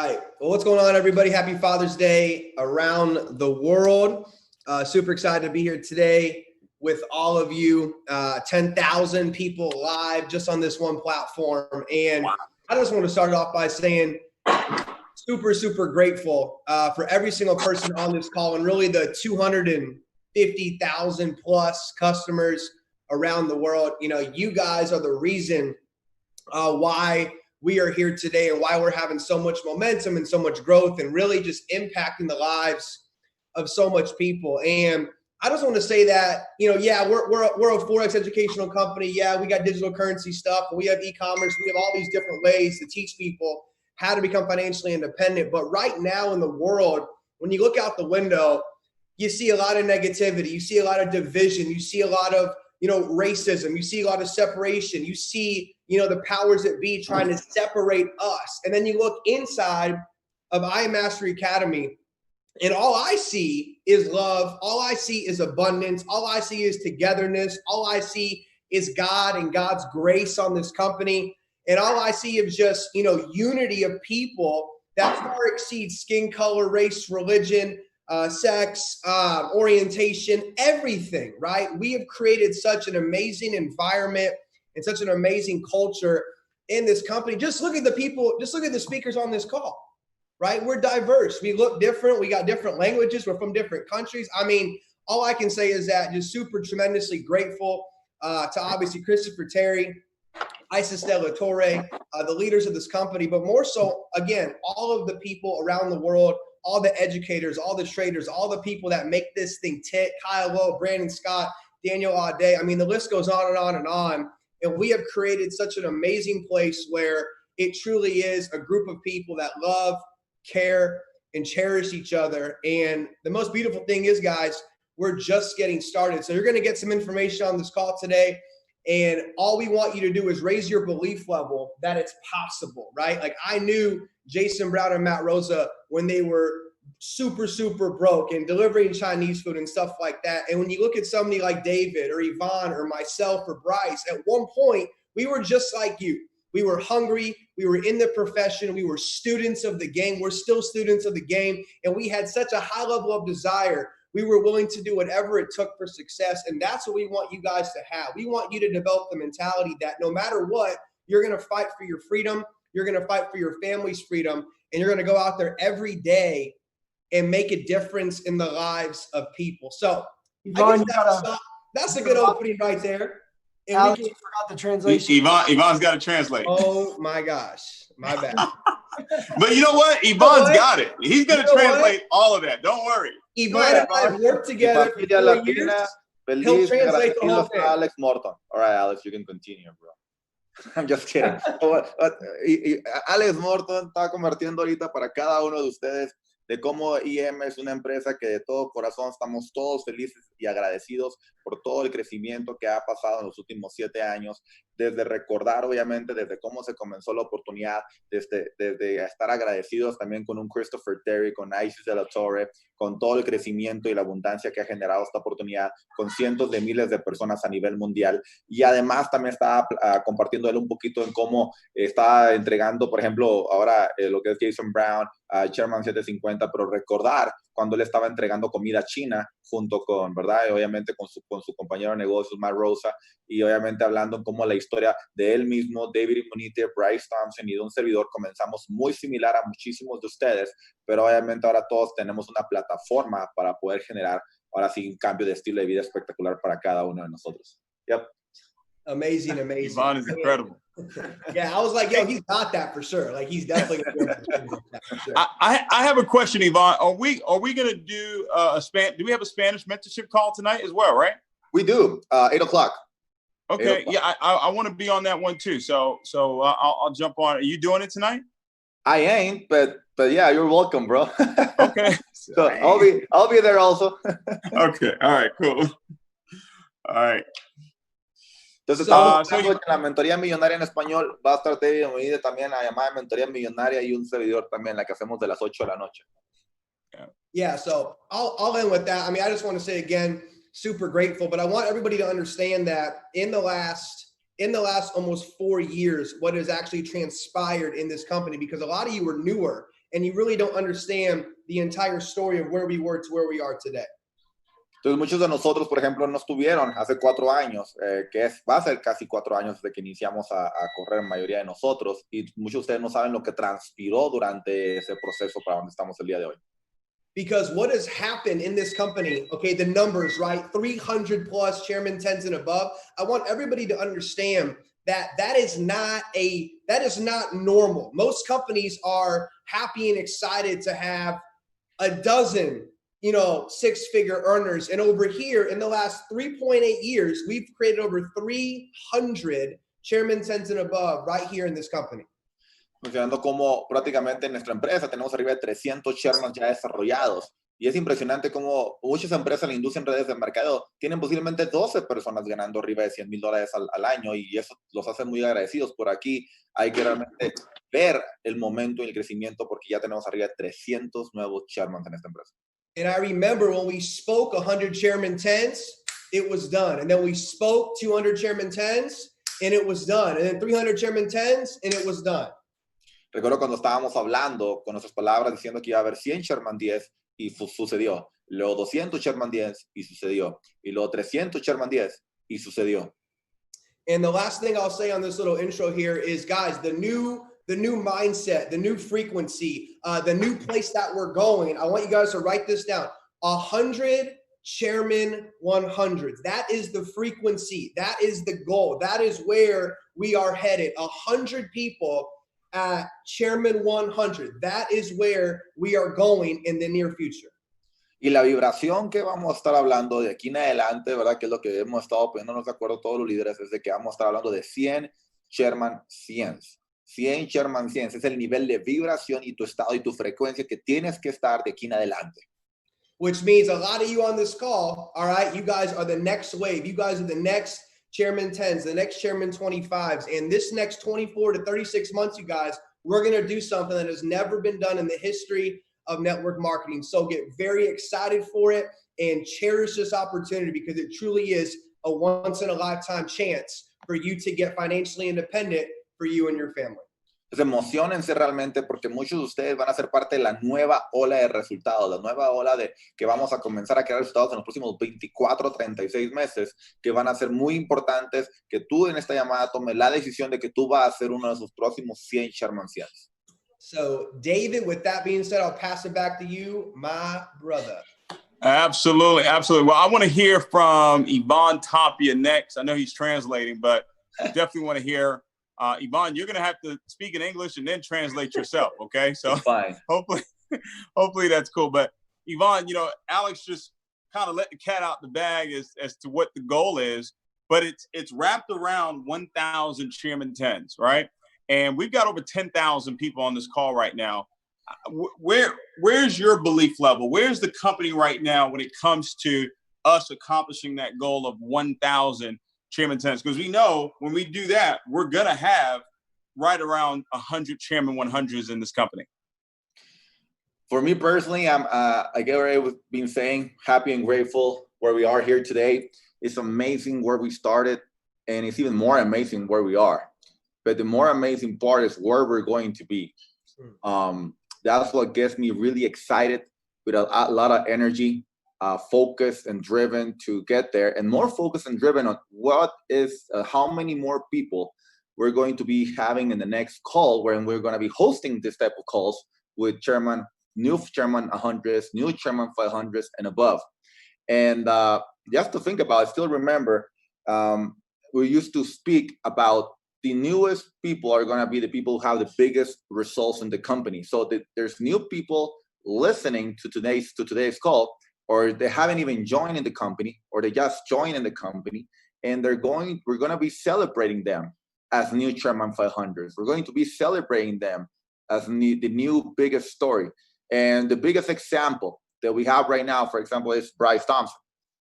right. Well, what's going on, everybody? Happy Father's Day around the world. Super excited to be here today with all of you. 10,000 people live just on this one platform. And wow. I just want to start off by saying super grateful for every single person on this call and really the 250,000 plus customers around the world. You know, you guys are the reason why we are here today and why we're having so much momentum and so much growth and really just impacting the lives of so much people. And I just want to say that, you know, yeah, we're a Forex educational company. Yeah, we got digital currency stuff. We have e-commerce. We have all these different ways to teach people how to become financially independent. But right now in the world, when you look out the window, you see a lot of negativity. You see a lot of division. You see a lot of, you know, racism. You see a lot of separation. You see, you know, the powers that be trying to separate us. And then you look inside of 𝐼𝐸 Academy, and all I see is love. All I see is abundance. All I see is togetherness. All I see is God and God's grace on this company. And all I see is just, you know, unity of people that far exceeds skin color, race, religion, sex, orientation, everything, right? We have created such an amazing environment and such an amazing culture in this company. Just look at the people, just look at the speakers on this call, right? We're diverse. We look different. We got different languages. We're from different countries. I mean, all I can say is that just super tremendously grateful to obviously Christopher Terry, 𝐼𝐸 the leaders of this company, but more so, again, all of the people around the world, all the educators, all the traders, all the people that make this thing tick, Kyle Lowe, Brandon Scott, Daniel Audet. I mean, the list goes on and on and on. And we have created such an amazing place where it truly is a group of people that love, care, and cherish each other. And the most beautiful thing is, guys, we're just getting started. So you're going to get some information on this call today. And all we want you to do is raise your belief level that it's possible, right? Like I knew Jason Brown and Matt Rosa when they were super broke and delivering Chinese food and stuff like that. And when you look at somebody like David or Yvonne or myself or Bryce, at one point, we were just like you. We were hungry. We were in the profession. We were students of the game. We're still students of the game. And we had such a high level of desire. We were willing to do whatever it took for success. And that's what we want you guys to have. We want you to develop the mentality that no matter what, you're going to fight for your freedom. You're going to fight for your family's freedom. And you're going to go out there every day and make a difference in the lives of people. So Yvonne, that's a good opening right there. And Alex, you forgot the translation. Yvonne's got to translate. Oh my gosh, my bad. But you know what? Yvonne's got it. He's going to translate all of that. Don't worry. Yvonne and I have worked together for 4 years. He'll translate the whole thing. Alex Morton. All right, Alex, you can continue, bro. I'm just kidding. Alex Morton está convirtiendo ahorita para cada uno de ustedes de cómo IM es una empresa que de todo corazón estamos todos felices y agradecidos por todo el crecimiento que ha pasado en los últimos 7 años, desde recordar obviamente desde cómo se comenzó la oportunidad, desde estar agradecidos también con un Christopher Terry, con 𝐼𝐸, con todo el crecimiento y la abundancia que ha generado esta oportunidad, con cientos de miles de personas a nivel mundial. Y además también estaba compartiendo él un poquito en cómo está entregando, por ejemplo, ahora lo que es Jason Brown, Chairman 750, pero recordar cuando él estaba entregando comida china junto con, ¿verdad? Y obviamente con su compañero de negocios, Matt Rosa, y obviamente hablando en cómo la historia de él mismo, David Munite, Bryce Thompson y de un servidor comenzamos muy similar a muchísimos de ustedes, pero obviamente ahora todos tenemos una plataforma para poder generar, ahora sí, un cambio de estilo de vida espectacular para cada uno de nosotros. Yep. Amazing. Yvonne is incredible. Yeah, I was like, yo, he's got that for sure. Like, he's definitely going to do that for sure. I have a question, Yvonne. Are we going to do do we have a Spanish mentorship call tonight as well, right? We do, 8 o'clock. Okay, 8 o'clock. Yeah, I want to be on that one too. So I'll jump on. Are you doing it tonight? I ain't, but yeah, you're welcome, bro. Okay. So I'll be there also. Okay, all right, cool. All right. Entonces estamos hablando que la mentoría millonaria en español va a estar David también, la llamada mentoría millonaria y un servidor también, la que hacemos de las 8 de la noche. Yeah, so I'll end with that. I mean, I just want to say again, super grateful, but I want everybody to understand that in the last almost 4 years, what has actually transpired in this company, because a lot of you are newer and you really don't understand the entire story of where we were to where we are today. Entonces, muchos de nosotros, por ejemplo, no estuvieron hace 4 años, va a ser casi 4 años desde que iniciamos a correr, la mayoría de nosotros, y muchos de ustedes no saben lo que transpiró durante ese proceso para donde estamos el día de hoy. Because what has happened in this company, okay, the numbers, right? 300 plus chairman 10s and above. I want everybody to understand that is not normal. Most companies are happy and excited to have a dozen, 6-figure earners. And over here in the last 3.8 years, we've created over 300 chairman 10s and above right here in this company. Mencionando cómo prácticamente en nuestra empresa tenemos arriba de 300 chairmen ya desarrollados. Y es impresionante cómo muchas empresas en la industria en redes de mercado tienen posiblemente 12 personas ganando arriba de $100,000 al año, y eso los hace muy agradecidos. Por aquí hay que realmente ver el momento y el crecimiento, porque ya tenemos arriba de 300 nuevos chairmen en esta empresa. And I remember when we spoke 100 chairman 10s, it was done. And then we spoke 200 chairman 10s, and it was done. And then 300 chairman 10s, and it was done. Recuerdo cuando estábamos hablando con nuestras palabras diciendo que iba a haber 100 Chairman 10 y sucedió. Luego 200 Chairman 10 y sucedió. Y luego 300 Chairman 10 y sucedió. And the last thing I'll say on this little intro here is, guys, the new mindset, the new frequency, the new place that we're going. I want you guys to write this down. 100 Chairman 100s. That is the frequency. That is the goal. That is where we are headed. 100 people at Chairman 100. That is where we are going in the near future. Y la vibración que vamos a estar hablando de aquí en adelante, ¿verdad? Que es lo que hemos estado poniéndonos de acuerdo todos los líderes, es de que vamos a estar hablando de 100 Chairman 100. 100 Chairman 100. Es el nivel de vibración y tu estado y tu frecuencia que tienes que estar de aquí en adelante. Which means a lot of you on this call, all right, you guys are the next wave. You guys are the next Chairman 10s, the next Chairman 25s. And this next 24 to 36 months, you guys, we're going to do something that has never been done in the history of network marketing. So get very excited for it and cherish this opportunity, because it truly is a once in a lifetime chance for you to get financially independent for you and your family. Emociónense realmente, porque muchos de ustedes van a ser parte de la nueva ola de resultados, la nueva ola de que vamos a comenzar a crear resultados en los próximos 24 a 36 meses, que van a ser muy importantes, que tú en esta llamada tomes la decisión de que tú vas a ser uno de esos próximos 100 Chairman 100. So, David, with that being said, I'll pass it back to you, my brother. Absolutely, absolutely. Well, I want to hear from 𝐻𝐵𝐻𝐻𝐿 next. I know he's translating, but I definitely want to hear 𝐻𝐵𝐻𝐻𝐿, you're going to have to speak in English and then translate yourself, okay? So fine. hopefully that's cool. But 𝐻𝐵𝐻𝐻, Alex just kind of let the cat out the bag as to what the goal is, but it's wrapped around 1,000 Chairman 10s, right? And we've got over 10,000 people on this call right now. Where's your belief level? Where's the company right now when it comes to us accomplishing that goal of 1,000 Chairman 10s? Because we know when we do that, we're going to have right around 100 Chairman 100s in this company. For me personally, I'm, like I've been saying, happy and grateful where we are here today. It's amazing where we started, and it's even more amazing where we are. But the more amazing part is where we're going to be. That's what gets me really excited, with a lot of energy, focused and driven to get there, and more focused and driven on what is how many more people we're going to be having in the next call, when we're going to be hosting this type of calls with new Chairman 100s, new Chairman 500s and above. And just to think about, I still remember we used to speak about the newest people are going to be the people who have the biggest results in the company. So there's new people listening to today's call, or they haven't even joined in the company, or they just joined in the company, and we're going to be celebrating them as new Chairman 500s. We're going to be celebrating them as the new biggest story. And the biggest example that we have right now, for example, is Bryce Thompson.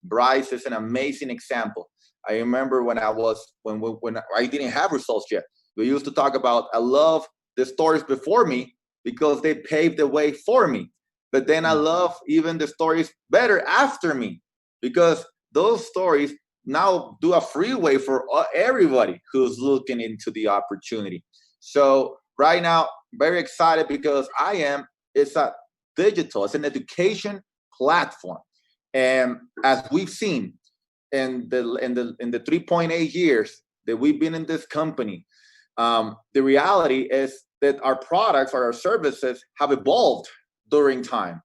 Bryce is an amazing example. I remember when I didn't have results yet, we used to talk about, I love the stories before me because they paved the way for me. But then I love even the stories better after me, because those stories now do a freeway for everybody who's looking into the opportunity. So right now, very excited because I am it's a digital, it's an education platform. And as we've seen in the 3.8 years that we've been in this company, the reality is that our products or our services have evolved during time.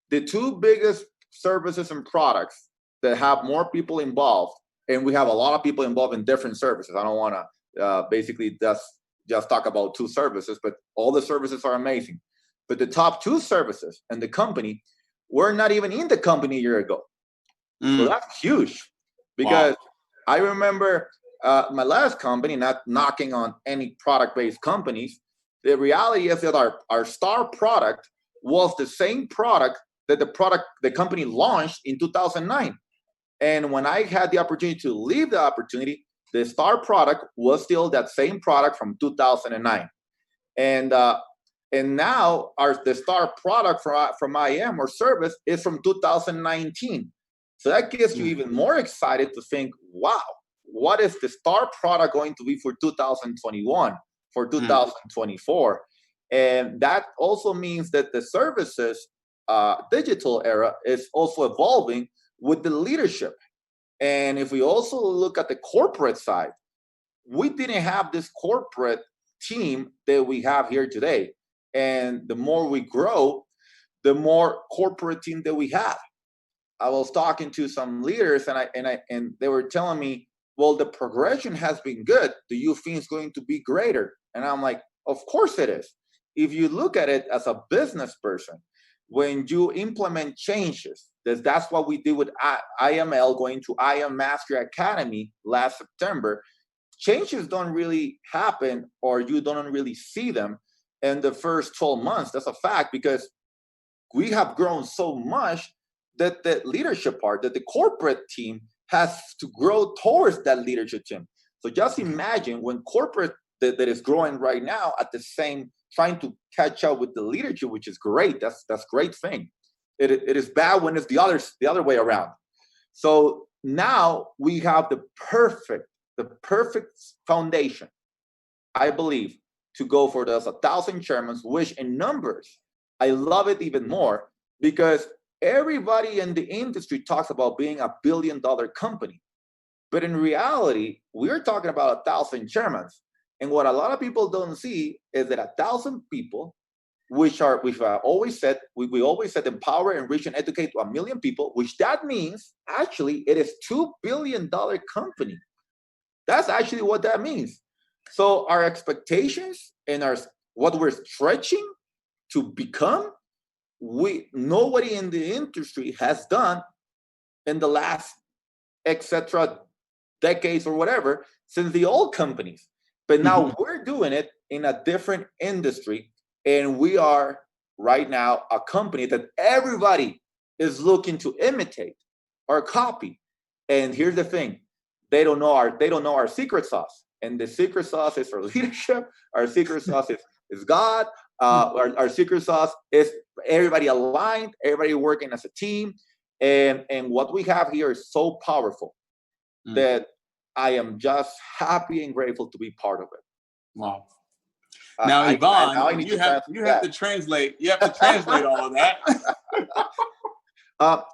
The two biggest services and products that have more people involved, and we have a lot of people involved in different services. I don't want to basically just talk about two services, but all the services are amazing. But the top two services in the company were not even in the company a year ago. So that's huge, because I remember my last company, not knocking on any product-based companies, the reality is that our star product was the same product that the company launched in 2009. And when I had the opportunity to leave the opportunity, the star product was still that same product from 2009. And now the star product from IM or service is from 2019. So that gets you even more excited to think, wow, what is the star product going to be for 2021, for 2024? And that also means that the services digital era is also evolving with the leadership. And if we also look at the corporate side, we didn't have this corporate team that we have here today. And the more we grow, the more corporate team that we have. I was talking to some leaders, and they were telling me, well, the progression has been good. Do you think it's going to be greater? And I'm like, of course it is. If you look at it as a business person, when you implement changes, that's what we did with IML going to IM Mastery Academy last September. Changes don't really happen, or you don't really see them in the first 12 months. That's a fact, because we have grown so much that the leadership part, that the corporate team has to grow towards that leadership team. So just imagine when corporate that is growing right now at the same, trying to catch up with the leadership, which is great. That's great thing. It is bad when it's the other way around. So now we have the perfect foundation, I believe, to go for those 1,000 chairmen, which in numbers, I love it even more, because everybody in the industry talks about being a billion-dollar company. But in reality, we're talking about 1,000 chairmen. And what a lot of people don't see is that 1,000 people, which we've always said, we always said empower, enrich, and educate 1 million people, which that means actually it is $2 billion company. That's actually what that means. So our expectations and what we're stretching to become, nobody in the industry has done in the last etc. decades or whatever, since the old companies. But now we're doing it in a different industry, and we are right now a company that everybody is looking to imitate or copy. And here's the thing: they don't know our secret sauce, and the secret sauce is our leadership. Our secret sauce is God. Our secret sauce is everybody aligned, everybody working as a team, and what we have here is so powerful that I am just happy and grateful to be part of it. Wow. Now, Yvonne, you have to translate. You have to translate all of that.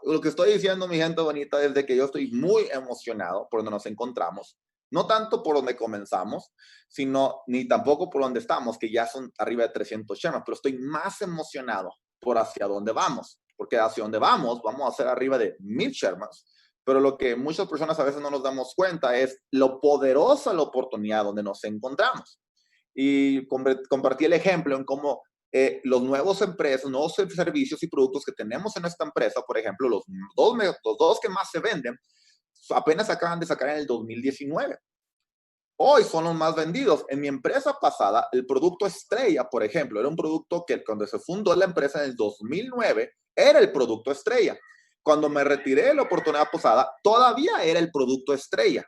Lo que estoy diciendo, mi gente bonita, es de que yo estoy muy emocionado por donde nos encontramos. No tanto por donde comenzamos, sino ni tampoco por donde estamos, que ya son arriba de 300 chairmen, pero estoy más emocionado por hacia dónde vamos, porque hacia dónde vamos a ser arriba de 1,000 chairmen. Pero lo que muchas personas a veces no nos damos cuenta es lo poderosa la oportunidad donde nos encontramos. Y compartí el ejemplo en cómo los nuevos servicios y productos que tenemos en esta empresa, por ejemplo, los dos que más se venden, apenas acaban de sacar en el 2019. Hoy son los más vendidos. En mi empresa pasada, el producto estrella, por ejemplo, era un producto que cuando se fundó la empresa en el 2009, era el producto estrella. Cuando me retiré de la oportunidad pasada, todavía era el producto estrella.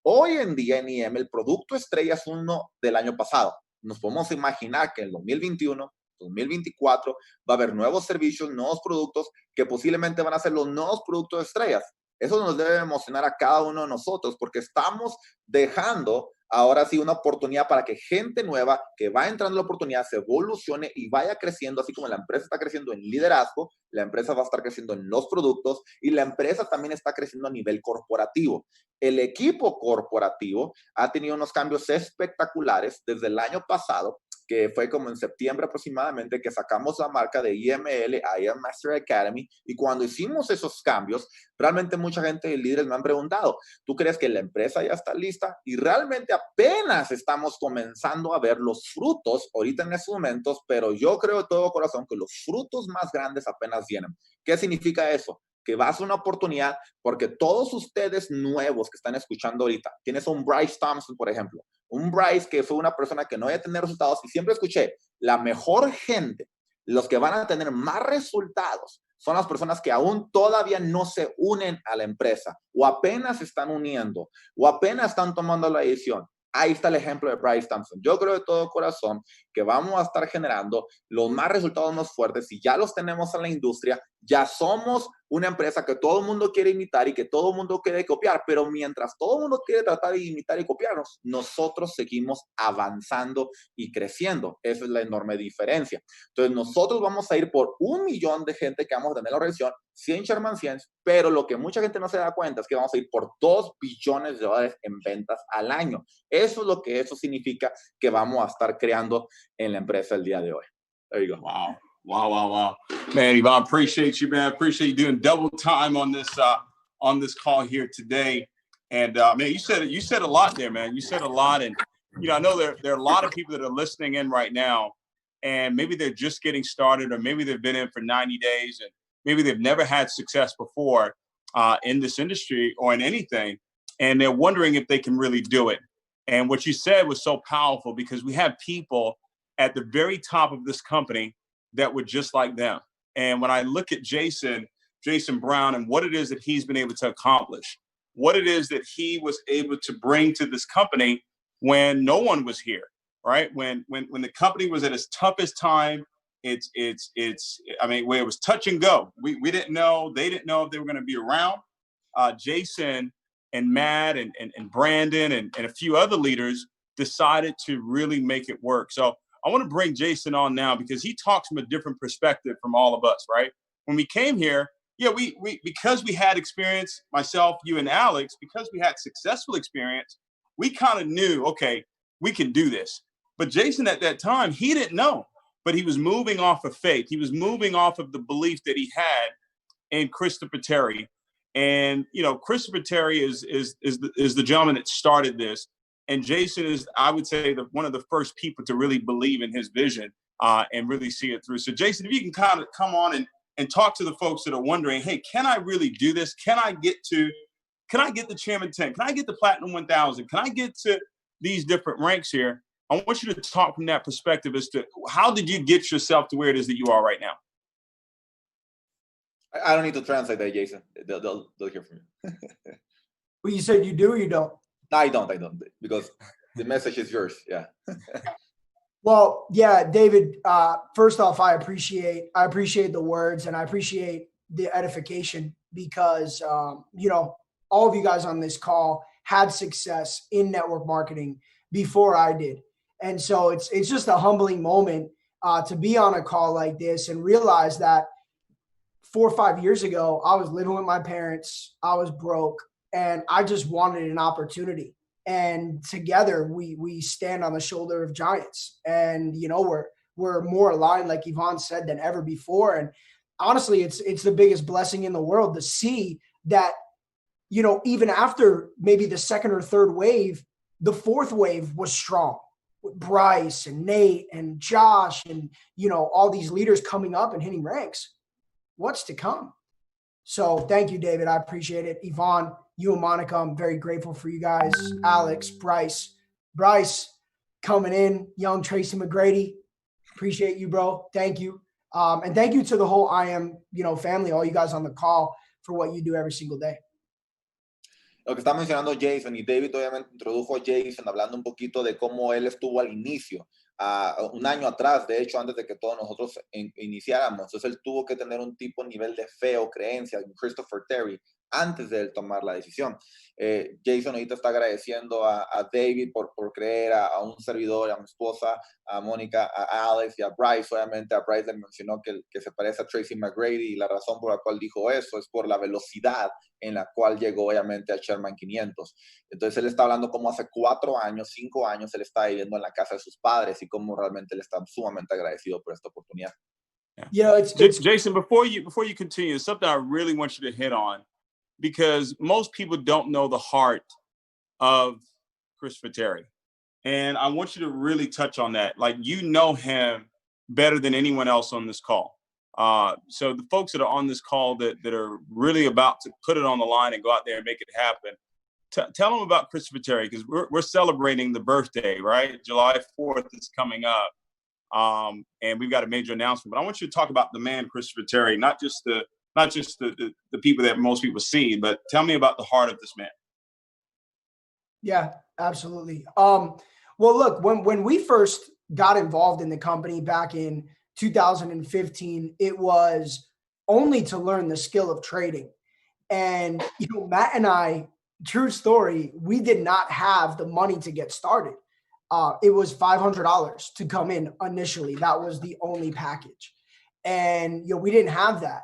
Hoy en día en IM, el producto estrella es uno del año pasado. Nos podemos imaginar que en el 2021, 2024, va a haber nuevos servicios, nuevos productos que posiblemente van a ser los nuevos productos estrellas. Eso nos debe emocionar a cada uno de nosotros, porque estamos dejando ahora sí una oportunidad para que gente nueva que va entrando en la oportunidad se evolucione y vaya creciendo, así como la empresa está creciendo en liderazgo, la empresa va a estar creciendo en los productos y la empresa también está creciendo a nivel corporativo. El equipo corporativo ha tenido unos cambios espectaculares desde el año pasado, que fue como en septiembre aproximadamente, que sacamos la marca de IML a IM Master Academy, y cuando hicimos esos cambios, realmente mucha gente y líderes me han preguntado, ¿tú crees que la empresa ya está lista? Y realmente apenas estamos comenzando a ver los frutos ahorita en estos momentos, pero yo creo de todo corazón que los frutos más grandes apenas vienen. ¿Qué significa eso? Que va a ser una oportunidad porque todos ustedes nuevos que están escuchando ahorita, tienes un Bryce Thompson, por ejemplo, un Bryce que fue una persona que no había tenido resultados y siempre escuché, la mejor gente, los que van a tener más resultados, son las personas que aún todavía no se unen a la empresa o apenas se están uniendo o apenas están tomando la decisión. Ahí está el ejemplo de Bryce Thompson. Yo creo de todo corazón que vamos a estar generando los más resultados más fuertes y ya los tenemos en la industria. Ya somos una empresa que todo el mundo quiere imitar y que todo el mundo quiere copiar, pero mientras todo el mundo quiere tratar de imitar y copiarnos, nosotros seguimos avanzando y creciendo. Esa es la enorme diferencia. Entonces nosotros vamos a ir por 1 millón de gente que vamos a tener la organización, 100 Chairman 100, pero lo que mucha gente no se da cuenta es que vamos a ir por $2 billones en ventas al año. Eso es lo que eso significa que vamos a estar creando en la empresa el día de hoy. There you go. Wow. Wow. Man, Yvonne, appreciate you, man. Appreciate you doing double time on this call here today. And man, you said a lot there, man. You said a lot. And, I know there are a lot of people that are listening in right now, and maybe they're just getting started, or maybe they've been in for 90 days, and maybe they've never had success before in this industry or in anything. And they're wondering if they can really do it. And what you said was so powerful, because we have people at the very top of this company that were just like them. And when I look at Jason Brown, and what it is that he's been able to accomplish, what it is that he was able to bring to this company when no one was here, right? When the company was at its toughest time, where it was touch and go. We didn't know, they didn't know if they were going to be around. Jason and Matt and Brandon and a few other leaders decided to really make it work. So I want to bring Jason on now, because he talks from a different perspective from all of us, right? When we came here, we because we had experience, myself, you, and Alex, because we had successful experience, we kind of knew, okay, we can do this. But Jason at that time, he didn't know, but he was moving off of faith. He was moving off of the belief that he had in Christopher Terry. And, Christopher Terry is the gentleman that started this. And Jason is, I would say, one of the first people to really believe in his vision and really see it through. So, Jason, if you can kind of come on and talk to the folks that are wondering, hey, can I really do this? Can I get the Chairman 10? Can I get the Platinum 1000? Can I get to these different ranks here? I want you to talk from that perspective as to how did you get yourself to where it is that you are right now? I don't need to translate that, Jason. They'll hear from you. Well, you said you do or you don't? No, I don't, because the message is yours. Yeah. Well, yeah, David, first off, I appreciate the words, and I appreciate the edification, because, all of you guys on this call had success in network marketing before I did. And so it's just a humbling moment to be on a call like this and realize that 4 or 5 years ago, I was living with my parents. I was broke, and I just wanted an opportunity. And together we stand on the shoulder of giants, and, we're more aligned, like Yvonne said, than ever before. And honestly, it's the biggest blessing in the world to see that, even after maybe the second or third wave, the fourth wave was strong with Bryce and Nate and Josh and, all these leaders coming up and hitting ranks. What's to come? So thank you, David. I appreciate it. Yvonne, you and Monica, I'm very grateful for you guys. Alex, Bryce coming in, young Tracy McGrady. Appreciate you, bro. Thank you. And thank you to the whole IM, family, all you guys on the call, for what you do every single day. Lo que está mencionando Jason, y David obviamente introdujo a Jason hablando un poquito de cómo él estuvo al inicio, un año atrás, de hecho, antes de que todos nosotros iniciáramos. Entonces él tuvo que tener un nivel de fe o creencia en Christopher Terry antes de él tomar la decisión. Jason ahorita está agradeciendo a David por creer, a un servidor, a mi esposa, a Mónica, a Alex y a Bryce. Obviamente a Bryce le mencionó que se parece a Tracy McGrady, y la razón por la cual dijo eso es por la velocidad en la cual llegó obviamente a Chairman 500. Entonces él está hablando como hace 4 años, 5 años, él está viviendo en la casa de sus padres y cómo realmente él está sumamente agradecido por esta oportunidad. You know, it's Jason, before you continue, something I really want you to hit on, because most people don't know the heart of Christopher Terry. And I want you to really touch on that. Like, you know him better than anyone else on this call. So the folks that are on this call that are really about to put it on the line and go out there and make it happen, tell them about Christopher Terry, because we're celebrating the birthday, right? July 4th is coming up. And we've got a major announcement, but I want you to talk about the man, Christopher Terry, not just the people that most people see, but tell me about the heart of this man. Yeah, absolutely. Well, look, when we first got involved in the company back in 2015, it was only to learn the skill of trading. And, you know, Matt and I, true story, we did not have the money to get started. It was $500 to come in initially. That was the only package. And, you know, we didn't have that.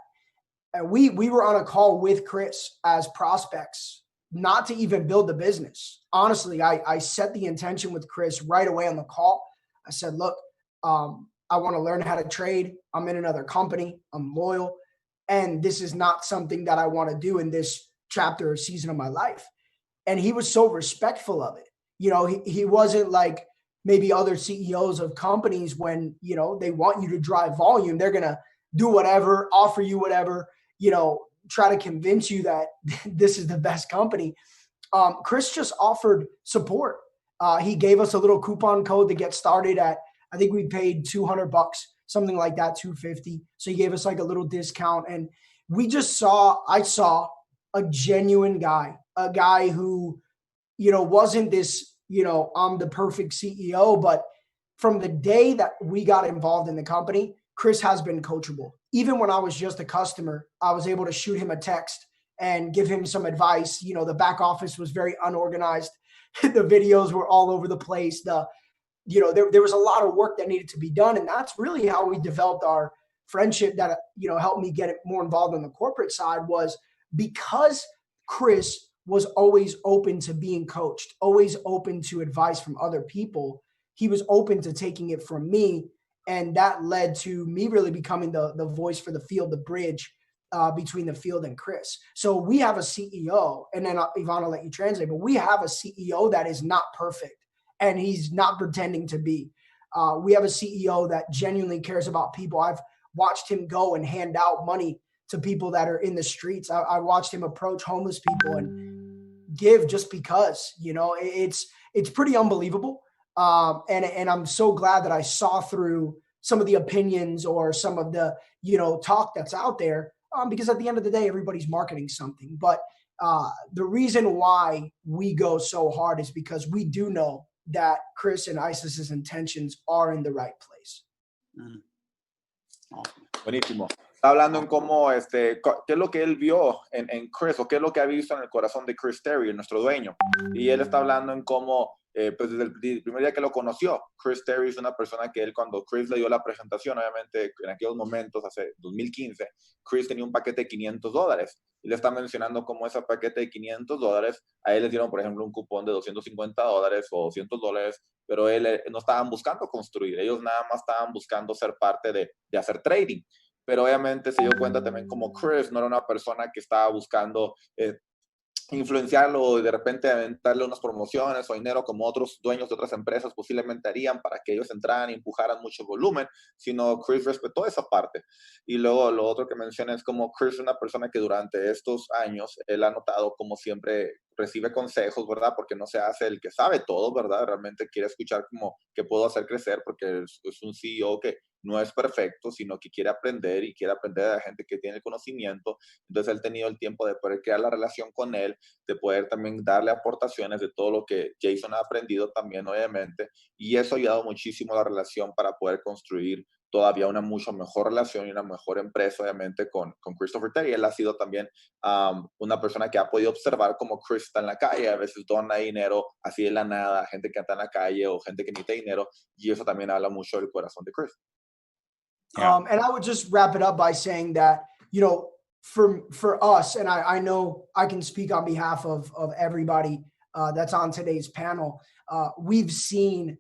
And we were on a call with Chris as prospects, not to even build the business. Honestly, I set the intention with Chris right away on the call. I said, look, I want to learn how to trade. I'm in another company. I'm loyal. And this is not something that I want to do in this chapter or season of my life. And he was so respectful of it. You know, he wasn't like maybe other CEOs of companies when, you know, they want you to drive volume. They're going to do whatever, offer you whatever, you know, try to convince you that this is the best company. Chris just offered support. He gave us a little coupon code to get started at, I think we paid $200, something like that, $250. So he gave us like a little discount. And I saw a genuine guy, a guy who, you know, wasn't this, you know, I'm the perfect CEO, but from the day that we got involved in the company, Chris has been coachable. Even when I was just a customer, I was able to shoot him a text and give him some advice. You know, the back office was very unorganized. The videos were all over the place. There was a lot of work that needed to be done. And that's really how we developed our friendship that, you know, helped me get more involved on the corporate side, was because Chris was always open to being coached, always open to advice from other people. He was open to taking it from me. And that led to me really becoming the voice for the field, the bridge between the field and Chris. So we have a CEO, and then Ivan, I'll let you translate, but we have a CEO that is not perfect, and he's not pretending to be. We have a CEO that genuinely cares about people. I've watched him go and hand out money to people that are in the streets. I watched him approach homeless people and give just because, you know, it's pretty unbelievable. And I'm so glad that I saw through some of the opinions or some of the, you know, talk that's out there, because at the end of the day, everybody's marketing something. But the reason why we go so hard is because we do know that Chris and ISIS's intentions are in the right place. Buenísimo. Está hablando en cómo, qué es lo que él vio en Chris, o qué es lo que ha visto en el corazón de Chris Terry, nuestro dueño. Y él está hablando en cómo, pues desde el primer día que lo conoció, Chris Terry es una persona que él, cuando Chris le dio la presentación, obviamente en aquellos momentos, hace 2015, Chris tenía un paquete de $500. Y le está mencionando cómo ese paquete de $500, a él le dieron, por ejemplo, un cupón de $250 o $200, pero él no estaban buscando construir, ellos nada más estaban buscando ser parte de hacer trading. Pero obviamente se dio cuenta también como Chris no era una persona que estaba buscando influenciarlo y de repente aventarle unas promociones o dinero como otros dueños de otras empresas posiblemente harían para que ellos entraran y empujaran mucho volumen, sino Chris respetó esa parte. Y luego lo otro que menciona es como Chris es una persona que durante estos años él ha notado como siempre recibe consejos, ¿verdad? Porque no se hace el que sabe todo, ¿verdad? Realmente quiere escuchar como que puedo hacer crecer, porque es un CEO que no es perfecto, sino que quiere aprender y quiere aprender de la gente que tiene el conocimiento. Entonces él ha tenido el tiempo de poder crear la relación con él, de poder también darle aportaciones de todo lo que Jason ha aprendido también, obviamente, y eso ha ayudado muchísimo a la relación para poder construir todavía una mucho mejor relación y una mejor empresa, obviamente, con Christopher Terry. Él ha sido también una persona que ha podido observar cómo Chris está en la calle, a veces dona dinero así de la nada, gente que está en la calle o gente que necesita dinero, y eso también habla mucho del corazón de Chris. Yeah. And I would just wrap it up by saying that, you know, for us, and I know I can speak on behalf of everybody that's on today's panel, we've seen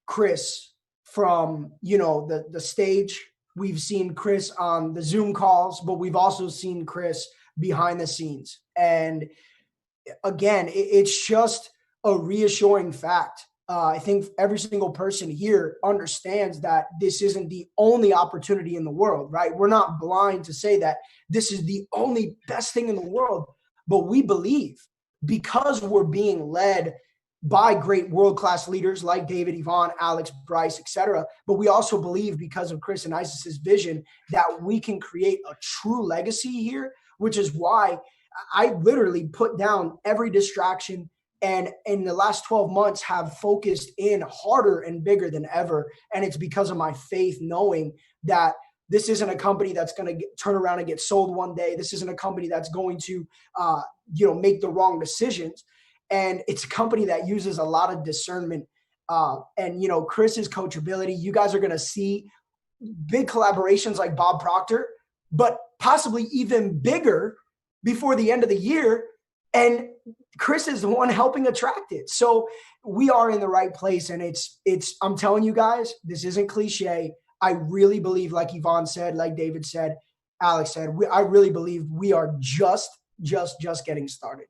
Chris from, you know, the stage. We've seen Chris on the Zoom calls, but we've also seen Chris behind the scenes. And again, it's just a reassuring fact. I think every single person here understands that this isn't the only opportunity in the world, right? We're not blind to say that this is the only best thing in the world, but we believe because we're being led by great world-class leaders like David, Yvonne, Alex, Bryce, etc. But we also believe because of Chris and Isis's vision that we can create a true legacy here, which is why I literally put down every distraction and in the last 12 months have focused in harder and bigger than ever. And it's because of my faith, knowing that this isn't a company that's going to turn around and get sold one day. This isn't a company that's going to, make the wrong decisions. And it's a company that uses a lot of discernment. And, Chris's coachability, you guys are going to see big collaborations like Bob Proctor, but possibly even bigger before the end of the year. And Chris is the one helping attract it. So we are in the right place. And I'm telling you guys, this isn't cliche. I really believe, like Yvonne said, like David said, Alex said, I really believe we are just getting started.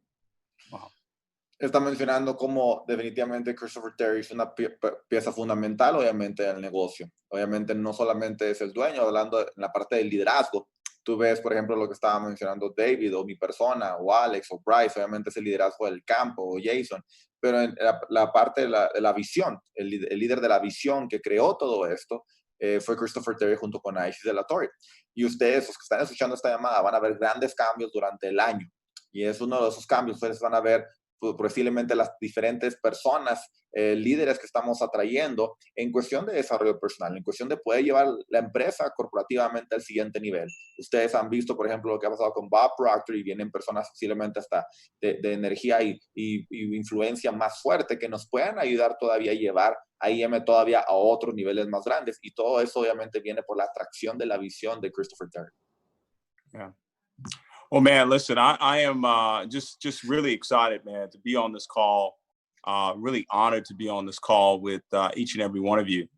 Está mencionando cómo definitivamente Christopher Terry es una pieza fundamental, obviamente, del negocio. Obviamente no solamente es el dueño, hablando en la parte del liderazgo. Tú ves, por ejemplo, lo que estaba mencionando David, o mi persona, o Alex, o Bryce, obviamente es el liderazgo del campo, o Jason, pero en la parte de la visión, el líder de la visión que creó todo esto, fue Christopher Terry junto con 𝐭𝐲𝐶. Y ustedes, los que están escuchando esta llamada, van a ver grandes cambios durante el año. Y es uno de esos cambios. Ustedes van a ver posiblemente las diferentes personas, líderes que estamos atrayendo en cuestión de desarrollo personal, en cuestión de poder llevar la empresa corporativamente al siguiente nivel. Ustedes han visto, por ejemplo, lo que ha pasado con Bob Proctor, y vienen personas posiblemente hasta de energía y influencia más fuerte que nos puedan ayudar todavía a llevar a IM todavía a otros niveles más grandes. Y todo eso obviamente viene por la atracción de la visión de Christopher Terry. Yeah. Well, man, listen, I am just really excited, man, to be on this call. Really honored to be on this call with each and every one of you.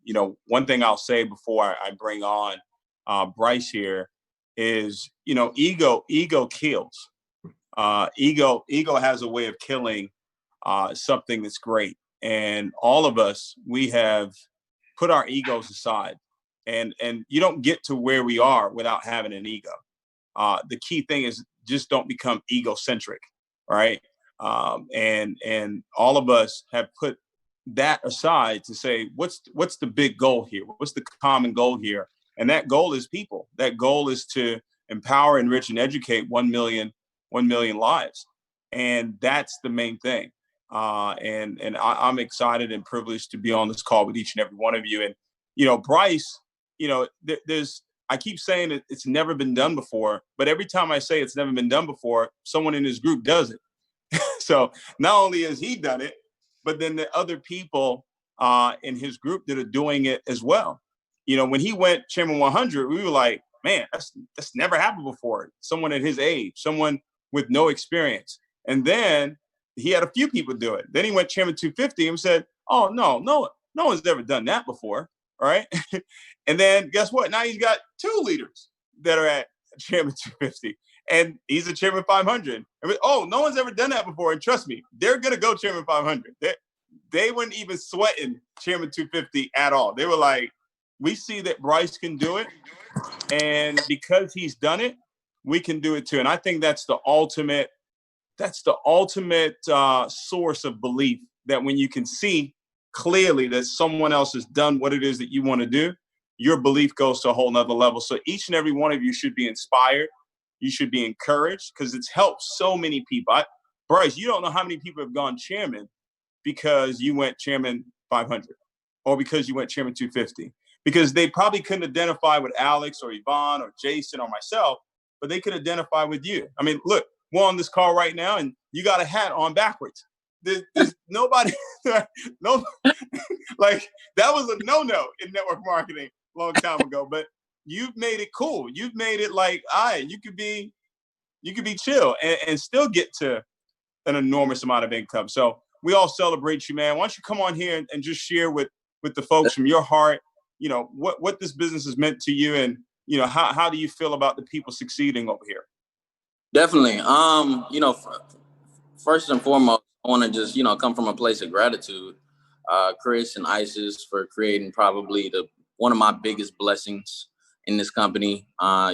One thing I'll say before I bring on Bryce here is, ego kills. Ego has a way of killing something that's great. And all of us, we have put our egos aside. And you don't get to where we are without having an ego. The key thing is just don't become egocentric, right? And all of us have put that aside to say, what's the big goal here? What's the common goal here? And that goal is people. That goal is to empower, enrich, and educate 1 million lives. And that's the main thing. And I'm excited and privileged to be on this call with each and every one of you. And, Bryce, I keep saying it's never been done before, but every time I say it's never been done before, someone in his group does it. So not only has he done it, but then the other people in his group that are doing it as well. When he went Chairman 100, we were like, man, that's never happened before. Someone at his age, someone with no experience. And then he had a few people do it. Then he went Chairman 250 and said, oh, no one's ever done that before. Right. And then guess what? Now he's got 2 leaders that are at Chairman 250 and he's a Chairman 500. And no one's ever done that before. And trust me, they're going to go Chairman 500. They weren't even sweating Chairman 250 at all. They were like, we see that Bryce can do it. And because he's done it, we can do it too. And I think that's the ultimate source of belief, that when you can see clearly that someone else has done what it is that you want to do, your belief goes to a whole nother level. So each and every one of you should be inspired. You should be encouraged because it's helped so many people. Bryce, you don't know how many people have gone chairman because you went Chairman 500 or because you went Chairman 250. because they probably couldn't identify with Alex or Yvonne or Jason or myself, but they could identify with you. I mean, look, we're on this call right now and you got a hat on backwards. There's nobody, no, like that was a no-no in network marketing a long time ago, but you've made it cool. You've made it like, all right, you could be chill and still get to an enormous amount of income. So we all celebrate you, man. Why don't you come on here and just share with the folks from your heart, you know, what this business has meant to you, and you know, how do you feel about the people succeeding over here? Definitely. You know, first and foremost, I want to just, you know, come from a place of gratitude. Chris and ISIS for creating probably one of my biggest blessings in this company.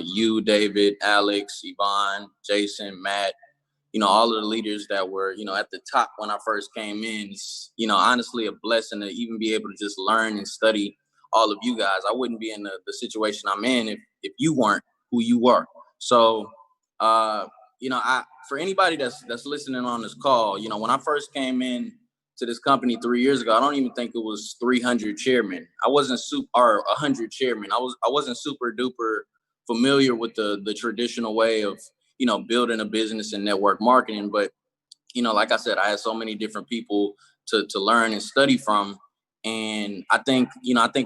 You, David, Alex, Yvonne, Jason, Matt, you know, all of the leaders that were, you know, at the top when I first came in. It's, you know, honestly a blessing to even be able to just learn and study all of you guys. I wouldn't be in the situation I'm in if you weren't who you were. So, you know, for anybody that's listening on this call, you know, when I first came in to this company 3 years ago, I don't even think it was 300 chairmen. I wasn't 100 chairmen. I wasn't super duper familiar with the traditional way of, you know, building a business and network marketing. But, you know, like I said, I had so many different people to learn and study from. And I think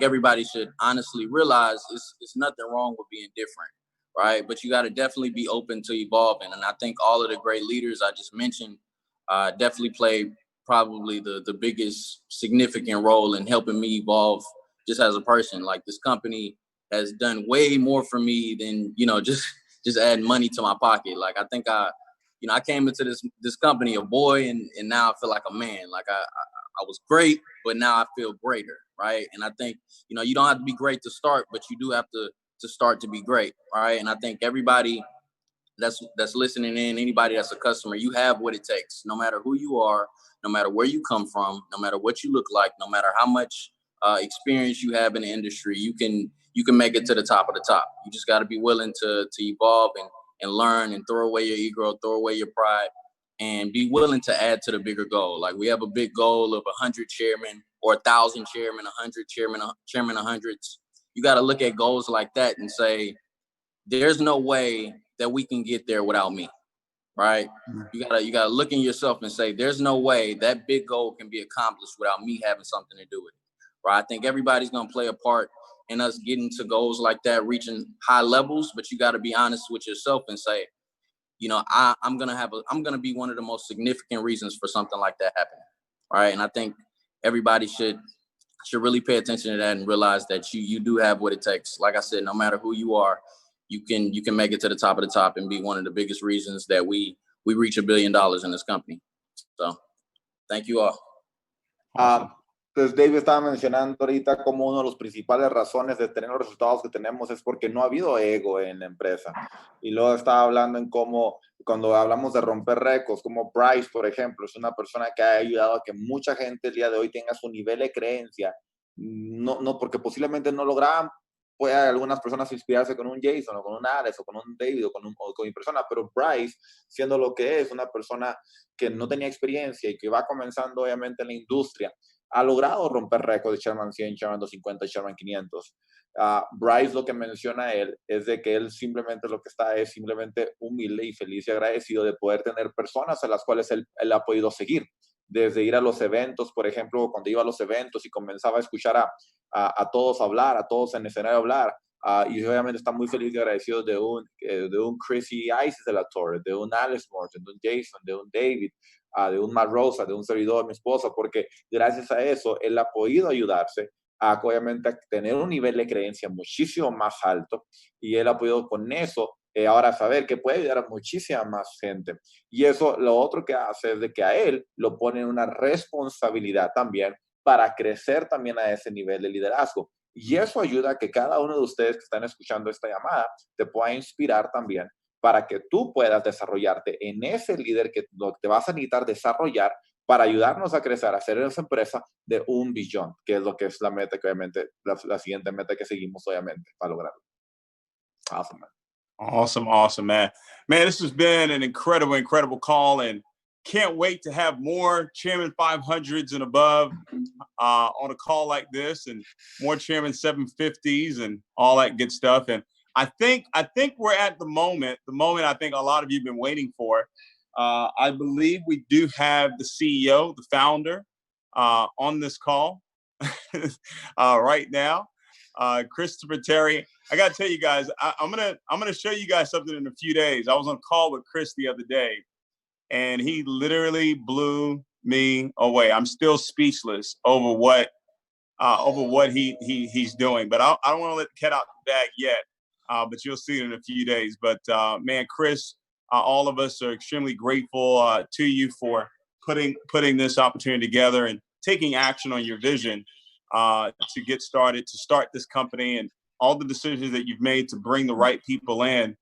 everybody should honestly realize it's nothing wrong with being different, right? But you got to definitely be open to evolving. And I think all of the great leaders I just mentioned definitely played probably the biggest significant role in helping me evolve just as a person. Like, this company has done way more for me than, you know, just adding money to my pocket. Like, I think I came into this company a boy, and now I feel like a man. Like I was great, but now I feel greater, right? And I think, you know, you don't have to be great to start, but you do have to start to be great, right? And I think everybody that's listening in, anybody that's a customer, you have what it takes. No matter who you are, no matter where you come from, no matter what you look like, no matter how much experience you have in the industry, you can make it to the top of the top. You just got to be willing to evolve and learn and throw away your ego, throw away your pride, and be willing to add to the bigger goal. Like, we have a big goal of 100 chairmen or 1,000 chairmen, 100 chairman 100s. You got to look at goals like that and say, there's no way that we can get there without me, right? You gotta look in yourself and say, there's no way that big goal can be accomplished without me having something to do with it, right? I think everybody's gonna play a part in us getting to goals like that, reaching high levels, but you got to be honest with yourself and say, you know, I'm gonna be one of the most significant reasons for something like that happening, right? And I think everybody should really pay attention to that and realize that you do have what it takes. Like I said, no matter who you are, you can make it to the top of the top and be one of the biggest reasons that we reach $1 billion in this company. So, thank you all. Pues Dave estaba mencionando ahorita como una de las principales razones de tener los resultados que tenemos es porque no ha habido ego en la empresa. Y luego estaba hablando en cómo, cuando hablamos de romper récords, como Bryce, por ejemplo, es una persona que ha ayudado a que mucha gente el día de hoy tenga su nivel de creencia. No porque posiblemente no lograban, puede algunas personas inspirarse con un Jason o con un Alex o con un David o con mi persona, pero Bryce, siendo lo que es una persona que no tenía experiencia y que va comenzando obviamente en la industria, ha logrado romper récords de Chairman 100, Chairman 250, Chairman 500. Bryce, lo que menciona él es de que él simplemente lo que está es simplemente humilde y feliz y agradecido de poder tener personas a las cuales él ha podido seguir. Desde ir a los eventos, por ejemplo, cuando iba a los eventos y comenzaba a escuchar a todos hablar, a todos en el escenario hablar, y obviamente está muy feliz y agradecido de un Chris y 𝐿𝐼𝐶 de la Torre, de un Alex Morton, de un Jason, de un David, de un Matt Rosa, de un servidor de mi esposa, porque gracias a eso él ha podido ayudarse a obviamente a tener un nivel de creencia muchísimo más alto, y él ha podido con eso ahora saber que puede ayudar a muchísima más gente. Y eso lo otro que hace es de que a él lo pone en una responsabilidad también para crecer también a ese nivel de liderazgo. Y eso ayuda a que cada uno de ustedes que están escuchando esta llamada te pueda inspirar también para que tú puedas desarrollarte en ese líder que te vas a necesitar desarrollar para ayudarnos a crecer, a hacer esa empresa de $1 billón, que es lo que es la meta que obviamente, la siguiente meta que seguimos obviamente para lograrlo. Awesome, man. Awesome, man. Man, this has been an incredible call. And, can't wait to have more Chairman 500s and above on a call like this, and more Chairman 750s and all that good stuff. And I think we're at the moment I think a lot of you have been waiting for. I believe we do have the CEO, the founder, on this call right now. Christopher Terry. I got to tell you guys, I'm gonna show you guys something in a few days. I was on a call with Chris the other day, and he literally blew me away. I'm still speechless over what he's doing. But I don't want to let the cat out the bag yet. But you'll see it in a few days. But man, Chris, all of us are extremely grateful to you for putting this opportunity together and taking action on your vision to get started, to start this company, and all the decisions that you've made to bring the right people in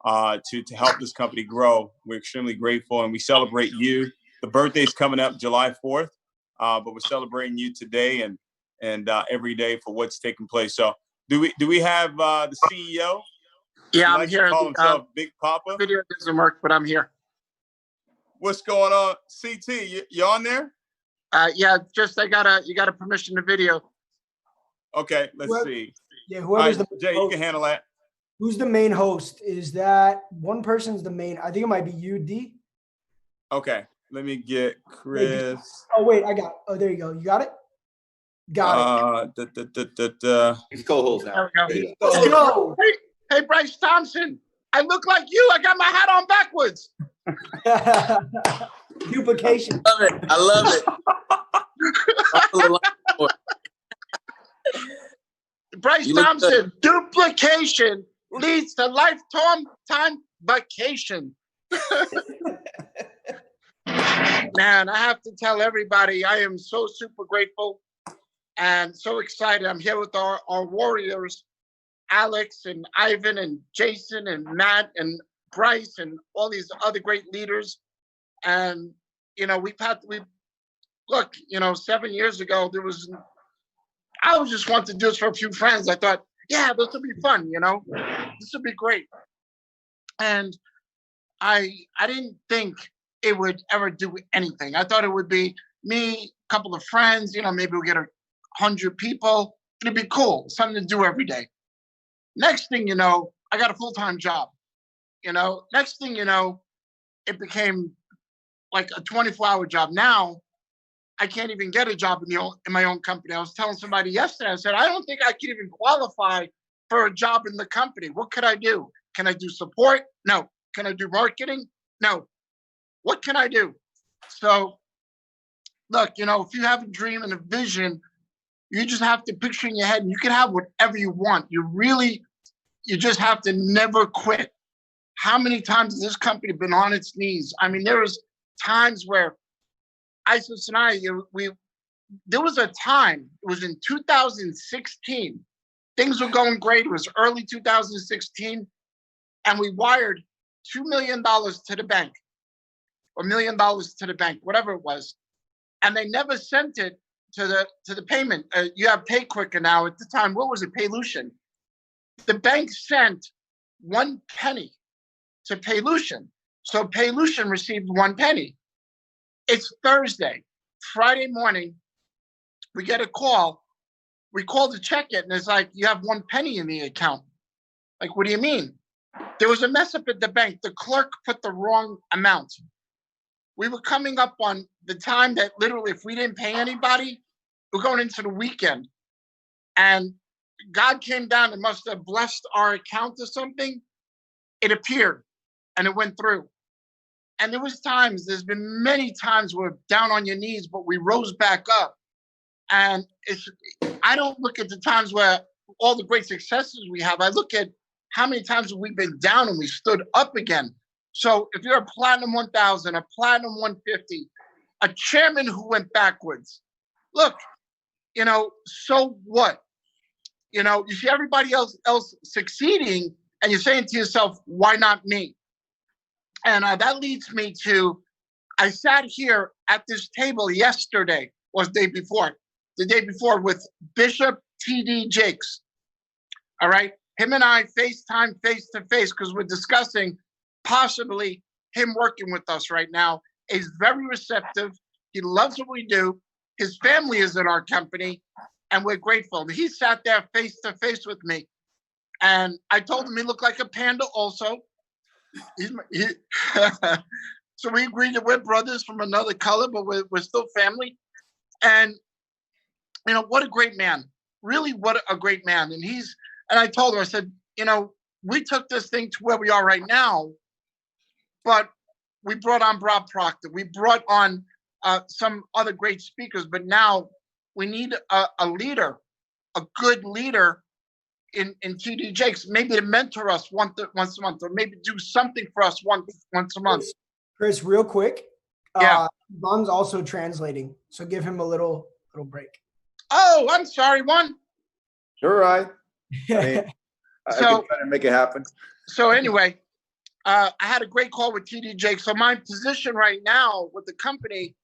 to help this company grow. We're extremely grateful, and we celebrate you. The birthday's coming up July 4th, but we're celebrating you today and every day for what's taking place. So do we have the CEO? Yeah, I'm here. Call himself Big Papa. Video doesn't work, but I'm here. What's going on, CT? You on there? Yeah, just you got a permission to video. Okay, let's see. Yeah, All whoever's right, the Jay, host, you can handle that. who's the main host? Is that one person's the main? I think it might be you, D. Okay, let me get Chris. Oh wait, I got. Oh, there you go. You got it. Got it. He's co-host now. There we go. Let's go. Hey, Bryce Thompson. I look like you. I got my hat on backwards. Duplication. I love it. Bryce Thompson, duplication leads to lifetime vacation. Man, I have to tell everybody I am so super grateful and so excited. I'm here with our warriors, Alex and Ivan and Jason and Matt and Bryce and all these other great leaders. And, you know, look, you know, 7 years ago, I was just wanting to do this for a few friends. I thought, yeah, this will be fun, you know, this will be great. And I didn't think it would ever do anything. I thought it would be me, a couple of friends, you know, maybe we'll get 100 people. It'd be cool, something to do every day. Next thing you know, I got a full-time job. You know, next thing you know, it became like a 24-hour job. Now, I can't even get a job in my own company. I was telling somebody yesterday, I said, I don't think I could even qualify for a job in the company. What could I do? Can I do support? No. Can I do marketing? No. What can I do? So, look, you know, if you have a dream and a vision, you just have to picture in your head, and you can have whatever you want. You just have to never quit. How many times has this company been on its knees? I mean, there was times where Isis and I, there was a time, it was in 2016, things were going great. It was early 2016, and we wired $2 million to the bank, or $1 million to the bank, whatever it was. And they never sent it to the payment. You have Pay Quicker now. At the time, what was it? Paylution. The bank sent 1 penny to Paylution. So Paylution received 1 penny. It's Thursday. Friday morning, we get a call. We call to check it, and it's like, you have 1 penny in the account. Like, what do you mean? There was a mess up at the bank. The clerk put the wrong amount. We were coming up on the time that literally, if we didn't pay anybody, we're going into the weekend. And God came down and must have blessed our account or something. It appeared, and it went through. And there's been many times where we're down on your knees, but we rose back up. And I don't look at the times where all the great successes we have. I look at how many times we've been down and we stood up again. So if you're a Platinum 1000, a Platinum 150, a chairman who went backwards, look, you know, so what? You know, you see everybody else succeeding, and you're saying to yourself, why not me? And that leads me to, I sat here at this table yesterday, or the day before with Bishop T.D. Jakes. All right. Him and I FaceTime face to face because we're discussing possibly him working with us right now He's very receptive. He loves what we do. His family is in our company, and we're grateful. He sat there face to face with me, and I told him he looked like a panda also. So we agreed that we're brothers from another color, but we're still family. And, you know, what a great man. Really, what a great man. And I told him, I said, you know, we took this thing to where we are right now, but we brought on 𝗏𝗏, we brought on some other great speakers, but now we need a leader, a good leader in TD Jakes, maybe to mentor us once a month, or maybe do something for us once a month. Chris, real quick. Yeah. Ivan's also translating, so give him a little break. Oh, I'm sorry, Juan. You're right. I mean, I can try to make it happen. So anyway, I had a great call with TD Jakes. So my position right now with the company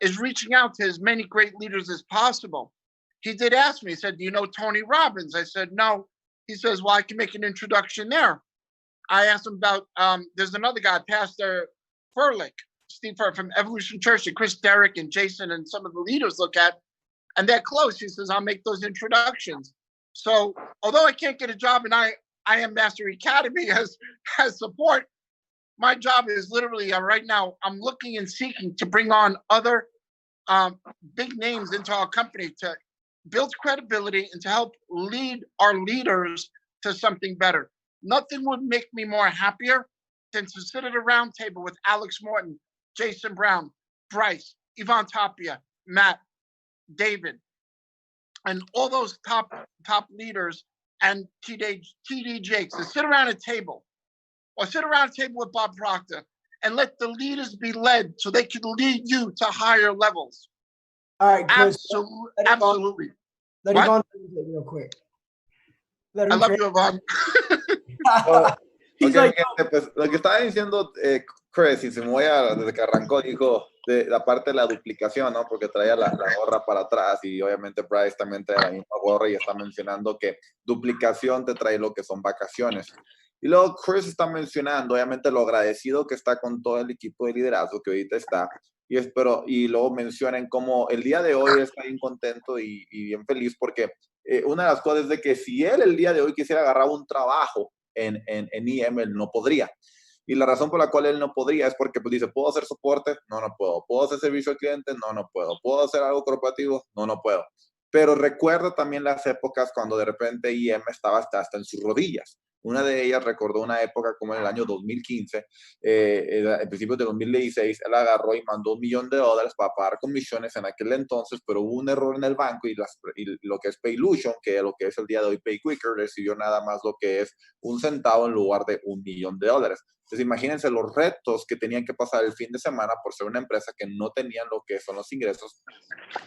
is reaching out to as many great leaders as possible. He did ask me, he said, do you know Tony Robbins? I said, no. He says, well, I can make an introduction there. I asked him about, there's another guy, Pastor Steve Furlick from Evolution Church, that Chris, Derek, and Jason and some of the leaders look at, and they're close. He says, I'll make those introductions. So although I can't get a job and I am Mastery Academy as support, my job is literally right now, I'm looking and seeking to bring on other big names into our company to build credibility and to help lead our leaders to something better. Nothing would make me more happier than to sit at a round table with Alex Morton, Jason Brown, Bryce, Yvonne Tapia, Matt, David, and all those top leaders and TD Jakes, to sit around a table or sit around a table with 𝗏𝗏 and let the leaders be led so they can lead you to higher levels. All right, Chris. Absolutely. Let Yvonne translate real quick. I love you, Yvonne. Okay, pues, lo que estaba diciendo Chris, y se me voy desde que arrancó, dijo de la parte de la duplicación, ¿no? Porque traía la gorra para atrás, y obviamente Bryce también trae la misma gorra y está mencionando que duplicación te trae lo que son vacaciones. Y luego Chris está mencionando, obviamente, lo agradecido que está con todo el equipo de liderazgo que ahorita está. Y luego mencionan cómo el día de hoy está bien contento y bien feliz porque una de las cosas es de que si él el día de hoy quisiera agarrar un trabajo en IM, él no podría. Y la razón por la cual él no podría es porque pues, dice, ¿puedo hacer soporte? No, no puedo. ¿Puedo hacer servicio al cliente? No, no puedo. ¿Puedo hacer algo corporativo? No, no puedo. Pero recuerda también las épocas cuando de repente IM estaba hasta en sus rodillas. Una de ellas recordó una época como en el año 2015, en principios de 2016, él agarró y mandó $1 millón para pagar comisiones en aquel entonces, pero hubo un error en el banco y lo que es Paylution, que lo que es el día de hoy PayQuicker, recibió nada más lo que es 1 centavo en lugar de $1 millón. Entonces imagínense los retos que tenían que pasar el fin de semana por ser una empresa que no tenían lo que son los ingresos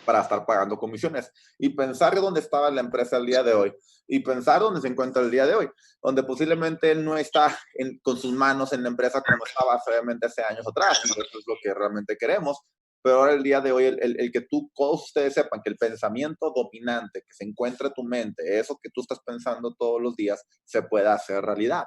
para estar pagando comisiones. Y pensar de dónde estaba la empresa el día de hoy y pensar dónde se encuentra el día de hoy, donde posiblemente él no está con sus manos en la empresa como estaba obviamente hace años atrás, y eso es lo que realmente queremos. Pero ahora el día de hoy, el que todos ustedes sepan que el pensamiento dominante que se encuentra en tu mente, eso que tú estás pensando todos los días, se puede hacer realidad.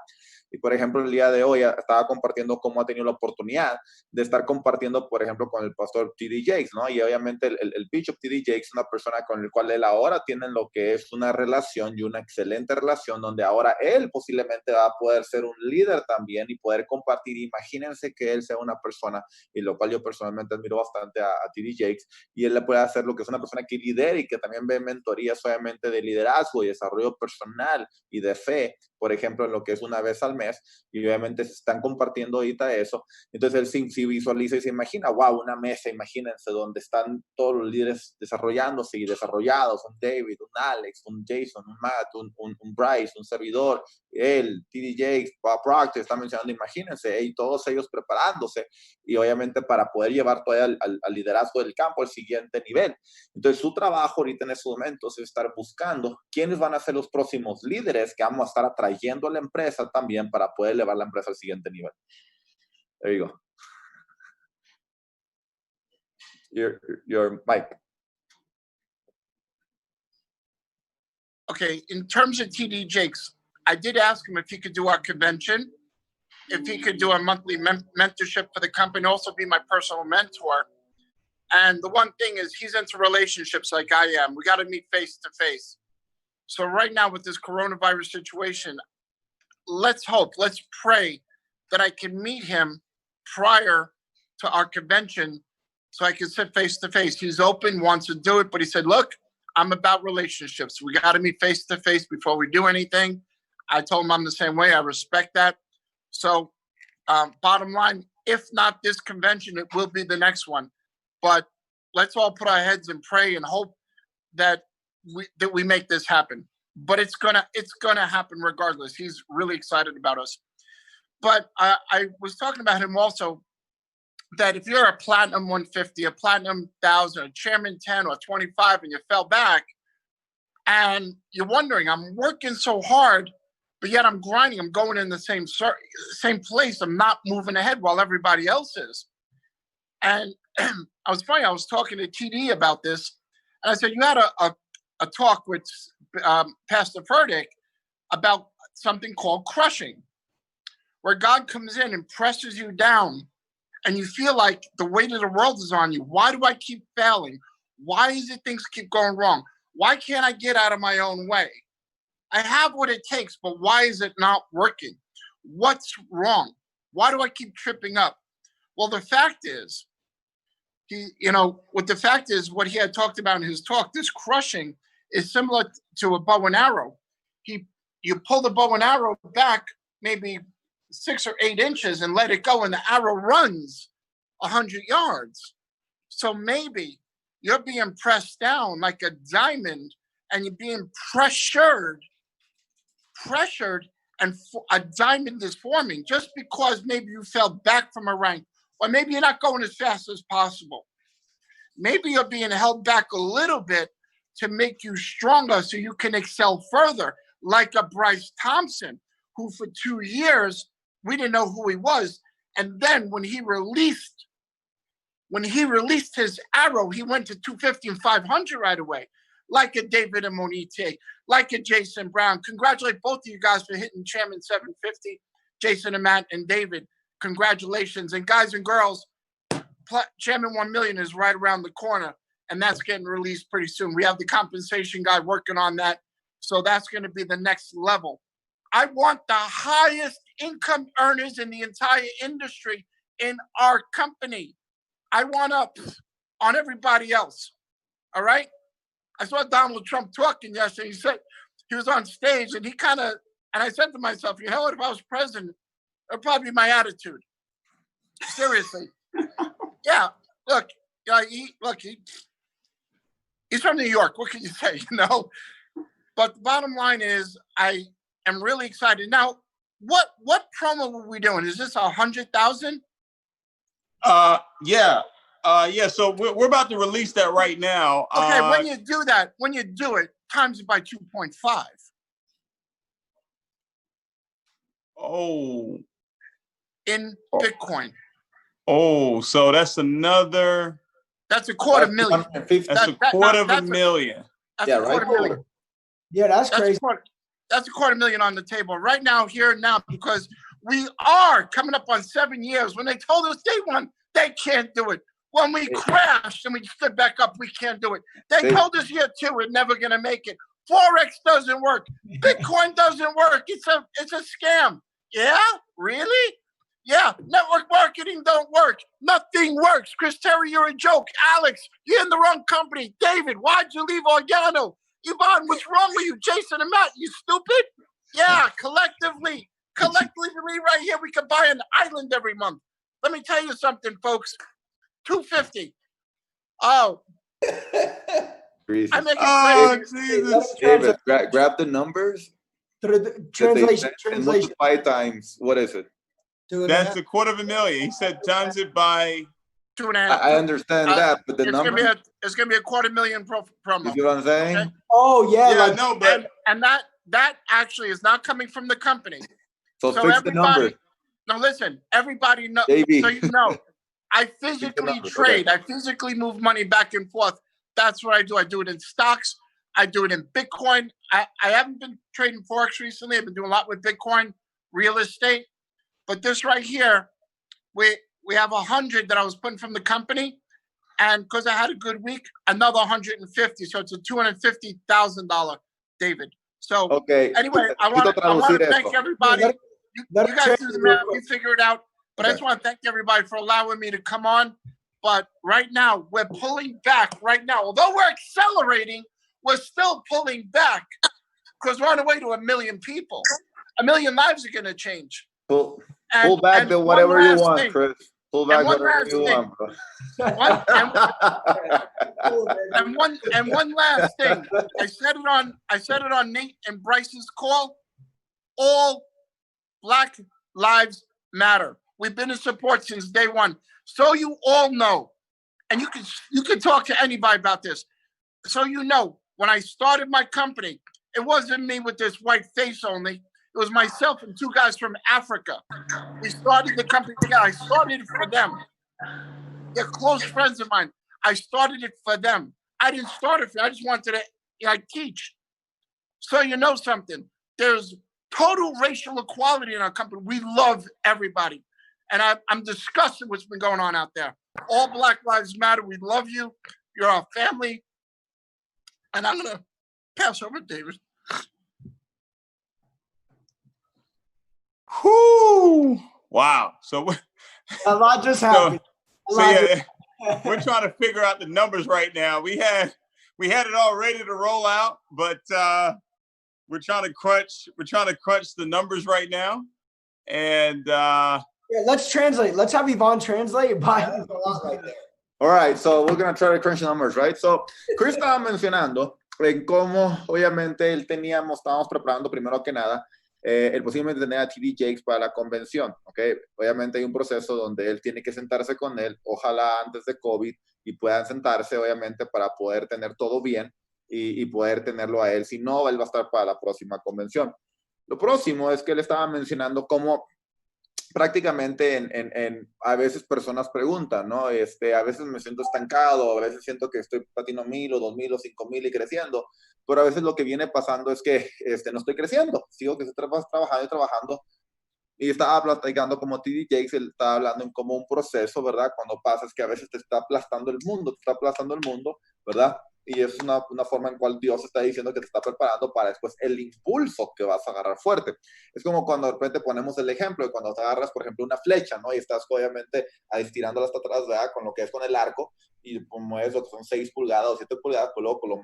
Y, por ejemplo, el día de hoy estaba compartiendo cómo ha tenido la oportunidad de estar compartiendo, por ejemplo, con el pastor TD Jakes, ¿no? Y obviamente el Bishop TD Jakes es una persona con el cual él ahora tiene lo que es una relación y una excelente relación, donde ahora él posiblemente va a poder ser un líder también y poder compartir. Imagínense que él sea una persona, y lo cual yo personalmente admiro bastante a TD Jakes, y él le puede hacer lo que es una persona que lidera y que también ve mentorías obviamente de liderazgo y desarrollo personal y de fe, por ejemplo, en lo que es una vez al mes, y obviamente se están compartiendo ahorita eso. Entonces él sí visualiza y se imagina, wow, una mesa, imagínense, donde están todos los líderes desarrollándose y desarrollados, un David, un Alex, un Jason, un Matt, un Bryce, un servidor, él, TD Jakes, 𝗏𝗏, está mencionando, imagínense, y todos ellos preparándose, y obviamente para poder llevar todavía al liderazgo del campo al siguiente nivel. Entonces su trabajo ahorita en estos momentos es estar buscando quiénes van a ser los próximos líderes que vamos a estar atrayendo a la empresa también para poder elevar la empresa al siguiente nivel. There you go. Your mic. Okay, in terms of TD Jakes, I did ask him if he could do our convention. if he could do a monthly mentorship for the company, also be my personal mentor. And the one thing is he's into relationships like I am. We got to meet face to face. So right now with this coronavirus situation, let's hope, let's pray that I can meet him prior to our convention so I can sit face to face. He's open, wants to do it, but he said, look, I'm about relationships. We got to meet face to face before we do anything. I told him I'm the same way. I respect that. So bottom line, if not this convention, it will be the next one. But let's all put our heads and pray and hope that we make this happen. But it's gonna happen regardless. He's really excited about us. But I was talking about him also, that if you're a platinum 150, a platinum 1,000, a chairman 10 or 25, and you fell back, and you're wondering, I'm working so hard, but yet I'm grinding. I'm going in the same place. I'm not moving ahead while everybody else is. And I was talking to TD about this, and I said, you had a talk with Pastor Furtick about something called crushing, where God comes in and presses you down, and you feel like the weight of the world is on you. Why do I keep failing? Why is it things keep going wrong? Why can't I get out of my own way? I have what it takes, but why is it not working? What's wrong? Why do I keep tripping up? Well, the fact is, what he had talked about in his talk, this crushing is similar to a bow and arrow. You pull the bow and arrow back maybe 6 or 8 inches and let it go, and the arrow runs 100 yards. So maybe you're being pressed down like a diamond, and you're being pressured, and a diamond is forming just because maybe you fell back from a rank, or maybe you're not going as fast as possible. Maybe you're being held back a little bit to make you stronger so you can excel further, like a Bryce Thompson, who for 2 years, we didn't know who he was. And then when he released his arrow, he went to 250 and 500 right away, like a David Amonite, like a Jason Brown. Congratulate both of you guys for hitting Chairman 750, Jason and Matt and David. Congratulations. And guys and girls, Chairman 1 million is right around the corner, and that's getting released pretty soon. We have the compensation guy working on that, so that's going to be the next level. I want the highest income earners in the entire industry in our company. I want up on everybody else. All right? I saw Donald Trump talking yesterday. He said he was on stage, and and I said to myself, you know what, if I was president, it would probably be my attitude. Seriously. Yeah, look, he's from New York. What can you say, But the bottom line is, I am really excited. Now, what promo were we doing? Is this 100,000? Yeah. So we're about to release that right now. Okay, when you do it, times it by 2.5. Oh. In Bitcoin. Oh, so that's another. That's a $250,000. That's a $250,000. That's a $250,000. Yeah, that's crazy. That's a $250,000 on the table right now, here and now, because we are coming up on 7 years. When they told us day one, they can't do it. When we crashed and we stood back up, we can't do it. They told us year 2, we're never going to make it. Forex doesn't work. Bitcoin doesn't work. It's a scam. Yeah, really? Yeah, network marketing don't work. Nothing works. Chris Terry, you're a joke. Alex, you're in the wrong company. David, why'd you leave Organo? Yvonne, what's wrong with you? Jason and Matt, you stupid? Yeah, collectively right here, we could buy an island every month. Let me tell you something, folks. 250. Oh. I make it crazy. Jesus. David, grab the numbers. Translation. Multiply times. What is it? That's a $250,000. He said times it by 2.5. I understand that, but the number. It's gonna be a $250,000 promo. You see what I'm saying? Okay? Oh yeah. And that actually is not coming from the company. So fix the number. No, listen. Everybody know. Baby. So you know, I physically trade. Okay. I physically move money back and forth. That's what I do. I do it in stocks. I do it in Bitcoin. I haven't been trading Forex recently. I've been doing a lot with Bitcoin, real estate. But this right here, we have 100 that I was putting from the company. And because I had a good week, another 150. So it's a $250,000, David. So anyway, I want to thank everybody. You guys do the math, we figure it out. But I just want to thank everybody for allowing me to come on. But right now, we're pulling back right now. Although we're accelerating, we're still pulling back because we're on the way to 1 million people. 1 million lives are going to change. Pull back to whatever you want, Chris. Pull back whatever you want, bro. And one last thing. I said it on Nate and Bryce's call. All Black lives matter. We've been in support since day one. So you all know, and you can talk to anybody about this. So you know, when I started my company, it wasn't me with this white face only. It was myself and 2 guys from Africa. We started the company together. I started it for them. They're close friends of mine. I started it for them. I didn't start it for them. I just wanted to teach. So you know something. There's total racial equality in our company. We love everybody. And I'm disgusted what's been going on out there. All Black lives matter. We love you. You're our family. And I'm going to pass over to David. Whoo! Wow. So a lot just happened. We're trying to figure out the numbers right now. We had it all ready to roll out, but we're trying to crunch the numbers right now. And let's translate. Let's have Yvonne translate. All right, so we're going to try to crunch the numbers, right? So Chris estaba mencionando en cómo obviamente estábamos preparando primero que nada el posiblemente tener a 𝐷𝐸𝐾 para la convención, ¿ok? Obviamente hay un proceso donde él tiene que sentarse con él, ojalá antes de COVID, y puedan sentarse, obviamente, para poder tener todo bien y poder tenerlo a él. Si no, él va a estar para la próxima convención. Lo próximo es que él estaba mencionando cómo prácticamente a veces personas preguntan, ¿no? A veces me siento estancado, a veces siento que estoy platino 1000 o 2000 o 5000 y creciendo, pero a veces lo que viene pasando es que no estoy creciendo, sigo que estoy trabajando y trabajando. Y estaba platicando como 𝐷𝐸𝐾, él estaba hablando en como un proceso, ¿verdad? Cuando pasa es que a veces te está aplastando el mundo, ¿verdad? Y es una forma en cual Dios está diciendo que te está preparando para después el impulso que vas a agarrar fuerte. Es como cuando de repente ponemos el ejemplo de cuando te agarras, por ejemplo, una flecha, ¿no? Y estás obviamente estirándola hasta atrás, ¿verdad? Con lo que es con el arco, y como es lo que son 6 pulgadas o 7 pulgadas, pues luego con lo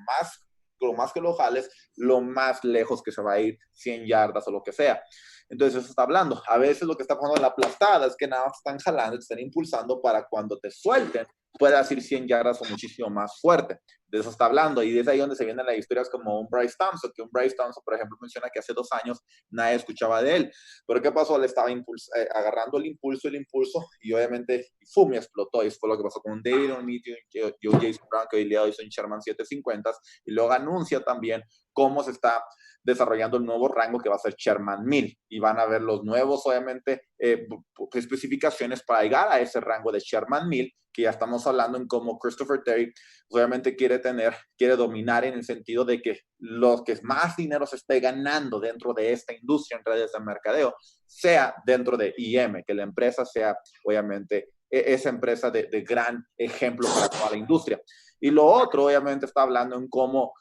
más que lo jales, lo más lejos que se va a ir, 100 yardas o lo que sea. Entonces eso está hablando. A veces lo que está pasando en la aplastada es que nada más están jalando, te están impulsando para cuando te suelten puedas ir 100 yardas o muchísimo más fuerte. De eso está hablando, y desde ahí donde se vienen las historias como un Bryce Thompson, que un Bryce Thompson, por ejemplo, menciona que hace 2 años nadie escuchaba de él. Pero ¿qué pasó? Le estaba agarrando el impulso, y obviamente ¡fum! Explotó. Y eso fue lo que pasó con un David Unlimited, 𝐂𝐿 Brown, que hoy día hizo un Chairman 750, y luego anuncia también cómo se está desarrollando el nuevo rango que va a ser Chairman 1000, y van a ver los nuevos, obviamente, especificaciones para llegar a ese rango de Chairman 1000, que ya estamos hablando en cómo Christopher Terry obviamente quiere dominar en el sentido de que los que más dinero se esté ganando dentro de esta industria en redes de mercadeo sea dentro de IM, que la empresa sea obviamente esa empresa de gran ejemplo para toda la industria. Y lo otro, obviamente, está hablando en cómo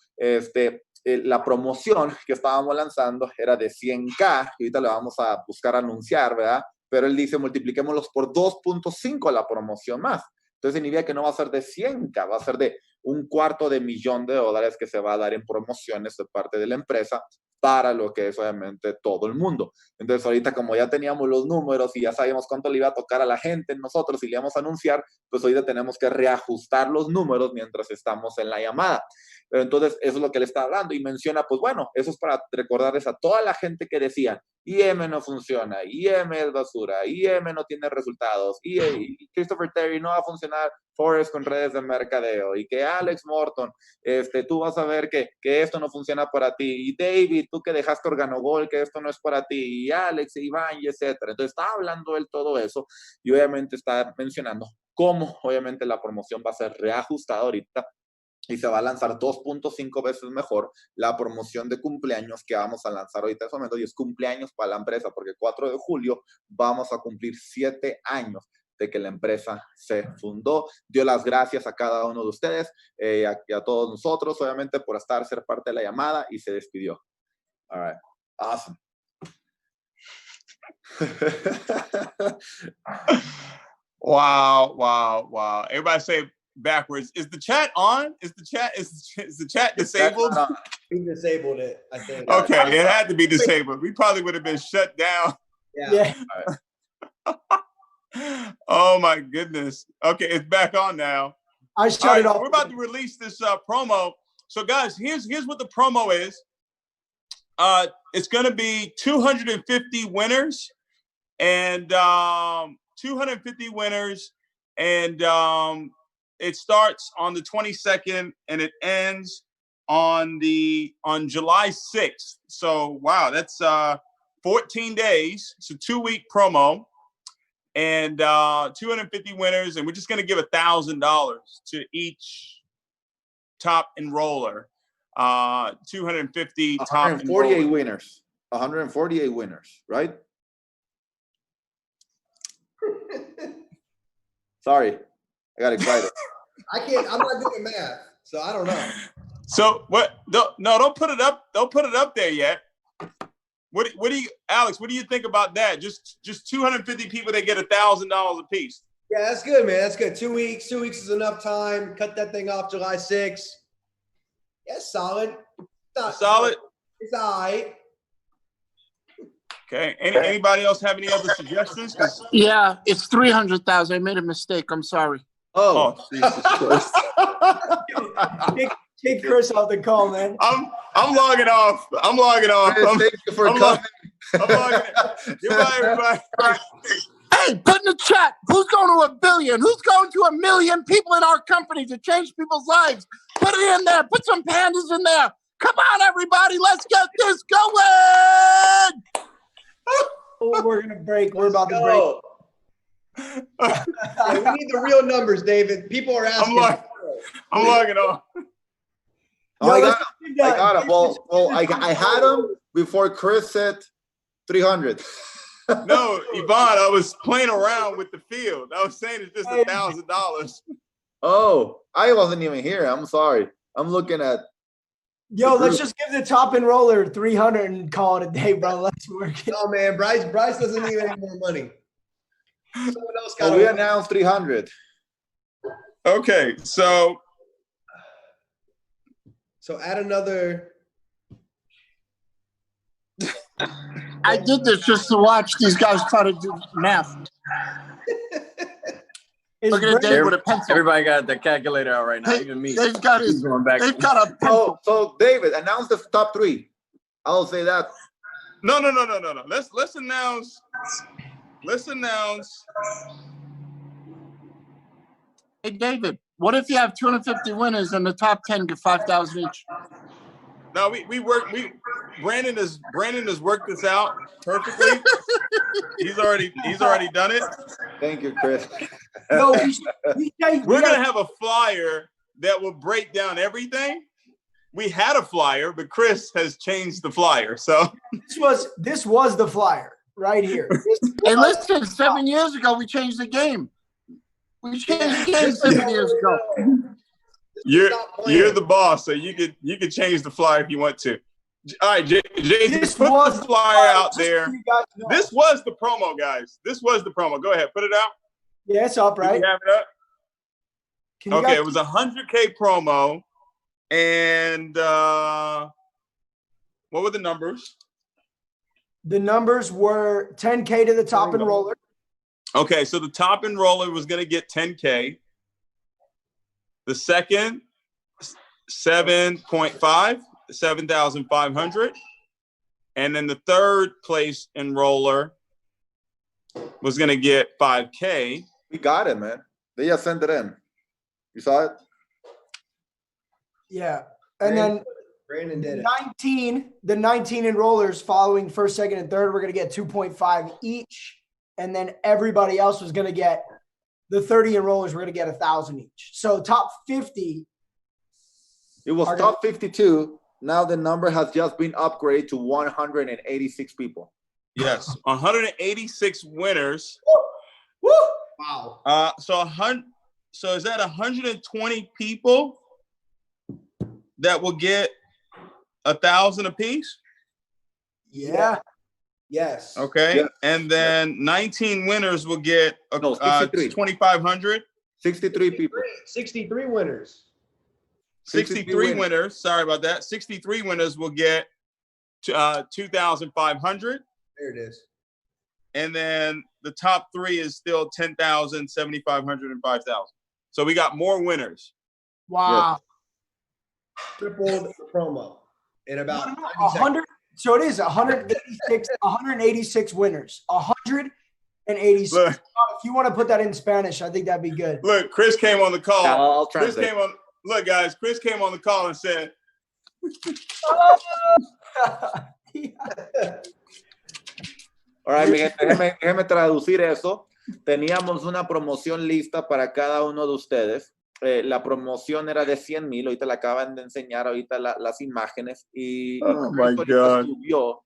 la promoción que estábamos lanzando era de 100K, y ahorita le vamos a buscar anunciar, ¿verdad? Pero él dice, multipliquémoslos por 2.5 la promoción más. Entonces significa que no va a ser de 100K, va a ser de $250,000 que se va a dar en promociones de parte de la empresa para lo que es obviamente todo el mundo. Entonces ahorita, como ya teníamos los números y ya sabíamos cuánto le iba a tocar a la gente nosotros y le íbamos a anunciar, pues ahorita tenemos que reajustar los números mientras estamos en la llamada. Pero entonces eso es lo que le está hablando, y menciona, pues bueno, eso es para recordarles a toda la gente que decía, IM no funciona, IM es basura, IM no tiene resultados, y Christopher Terry no va a funcionar Forex con redes de mercadeo, y que Alex Morton, tú vas a ver que esto no funciona para ti, y David, tú que dejaste Organogol, que esto no es para ti, y Alex, y Iván, y etcétera. Entonces está hablando él todo eso, y obviamente está mencionando cómo obviamente la promoción va a ser reajustada ahorita y se va a lanzar 2.5 veces mejor la promoción de cumpleaños que vamos a lanzar ahorita en ese momento, y es cumpleaños para la empresa, porque el 4 de julio vamos a cumplir 7 años de que la empresa se fundó. Dio las gracias a cada uno de ustedes y a todos nosotros, obviamente, por ser parte de la llamada, y se despidió. All right. Awesome. Wow. Everybody say backwards. Is the chat on? Is the chat disabled? We disabled it, I think. Okay, it had to be disabled. We probably would have been shut down. Yeah. Oh my goodness. Okay, it's back on now. I shut it off. We're about to release this promo. So guys, here's what the promo is. It's going to be 250 winners, and 250 winners, and it starts on the 22nd and it ends on July 6th. So wow, that's 14 days. It's a 2-week promo, and 250 winners, and we're just going to give $1,000 to each top enroller. 250 top 148 enrollers. winners. 148 winners, right? Sorry, I got excited. I'm not good at math, so I don't know. So what? Don't put it up. Don't put it up there yet. What do you, Alex? What do you think about that? Just 250 people, they get $1,000 a piece. Yeah, that's good, man. That's good. 2 weeks. 2 weeks is enough time. Cut that thing off July 6th. Yeah, solid. Solid. It's all right. Okay. Anybody else have any other suggestions? Yeah, it's 300,000. I made a mistake. I'm sorry. Oh, Jesus Christ. Take Chris off the call, man. I'm logging off. Thank you for coming. I'm logging off. Goodbye, everybody. Hey, put in the chat. Who's going to 1 billion? Who's going to 1 million people in our company to change people's lives? Put it in there. Put some pandas in there. Come on, everybody. Let's get this going. Oh, we're going to break. We're about to break. We need the real numbers, David. People are asking. I'm logging off. Oh, I got him. Well, I had him before Chris said 300. No, Yvonne, I was playing around with the field. I was saying it's just $1,000. Oh, I wasn't even here. I'm sorry. I'm looking at. Yo, let's just give the top enroller 300 and call it a day, bro. Let's work it. Oh man, Bryce doesn't need any more money. Someone else got. So we announced 300. Okay, so add another. I did this just to watch these guys try to do math. Look at Dave with a pencil. Everybody got their calculator out right now, even me. They've got a pencil. So David, announce the top 3. I'll say that. No. Let's announce. Hey, David, what if you have 250 winners and the top 10 get 5,000 each? No, Brandon has worked this out perfectly. He's already done it. Thank you, Chris. No, We're gonna have a flyer that will break down everything. We had a flyer, but Chris has changed the flyer. So this was the flyer right here. Hey, listen, 7 years ago we changed the game. We changed the game 7 years ago. You're the boss, so you could change the flyer if you want to. All right, Jason, put the flyer out there. This was the promo, guys. This was the promo. Go ahead, put it out. Yeah, it's up, right? You have it up? Okay, it was 100K promo, and what were the numbers? The numbers were 10K to the top enroller. Okay, so the top enroller was going to get 10K. The second, 7.5, 7,500. And then the third place enroller was going to get 5K. We got it, man. They just sent it in. You saw it? Yeah. And then Brandon did it. The 19 enrollers following first, second, and third were going to get 2.5 each. And then everybody else was going to get, the 30 enrollers were going to get 1,000 each. So top 50 It was top 52. Now the number has just been upgraded to 186 people. Yes, 186 winners. Woo! Wow. So is that 120 people that will get 1,000 apiece? Yeah. Yes. Okay. Yes. And then 19 winners will get 2,500. 63 people. 63 winners. 63 winners. Sorry about that. 63 winners will get 2,500. There it is. And then the top three is still 10,000, 7,500, and 5,000. So we got more winners. Wow. Tripled the promo in about 100. So it is 186 winners. 186. Look, If you want to put that in Spanish, I think that'd be good. look, Chris came on the call. Yeah, I'll translate. Look, guys, Chris came on the call and said, All right, mi gente, déjeme traducir eso. Teníamos una promoción lista para cada uno de ustedes. La promoción era de 100,000. Ahorita la acaban de enseñar ahorita las imágenes. Y subió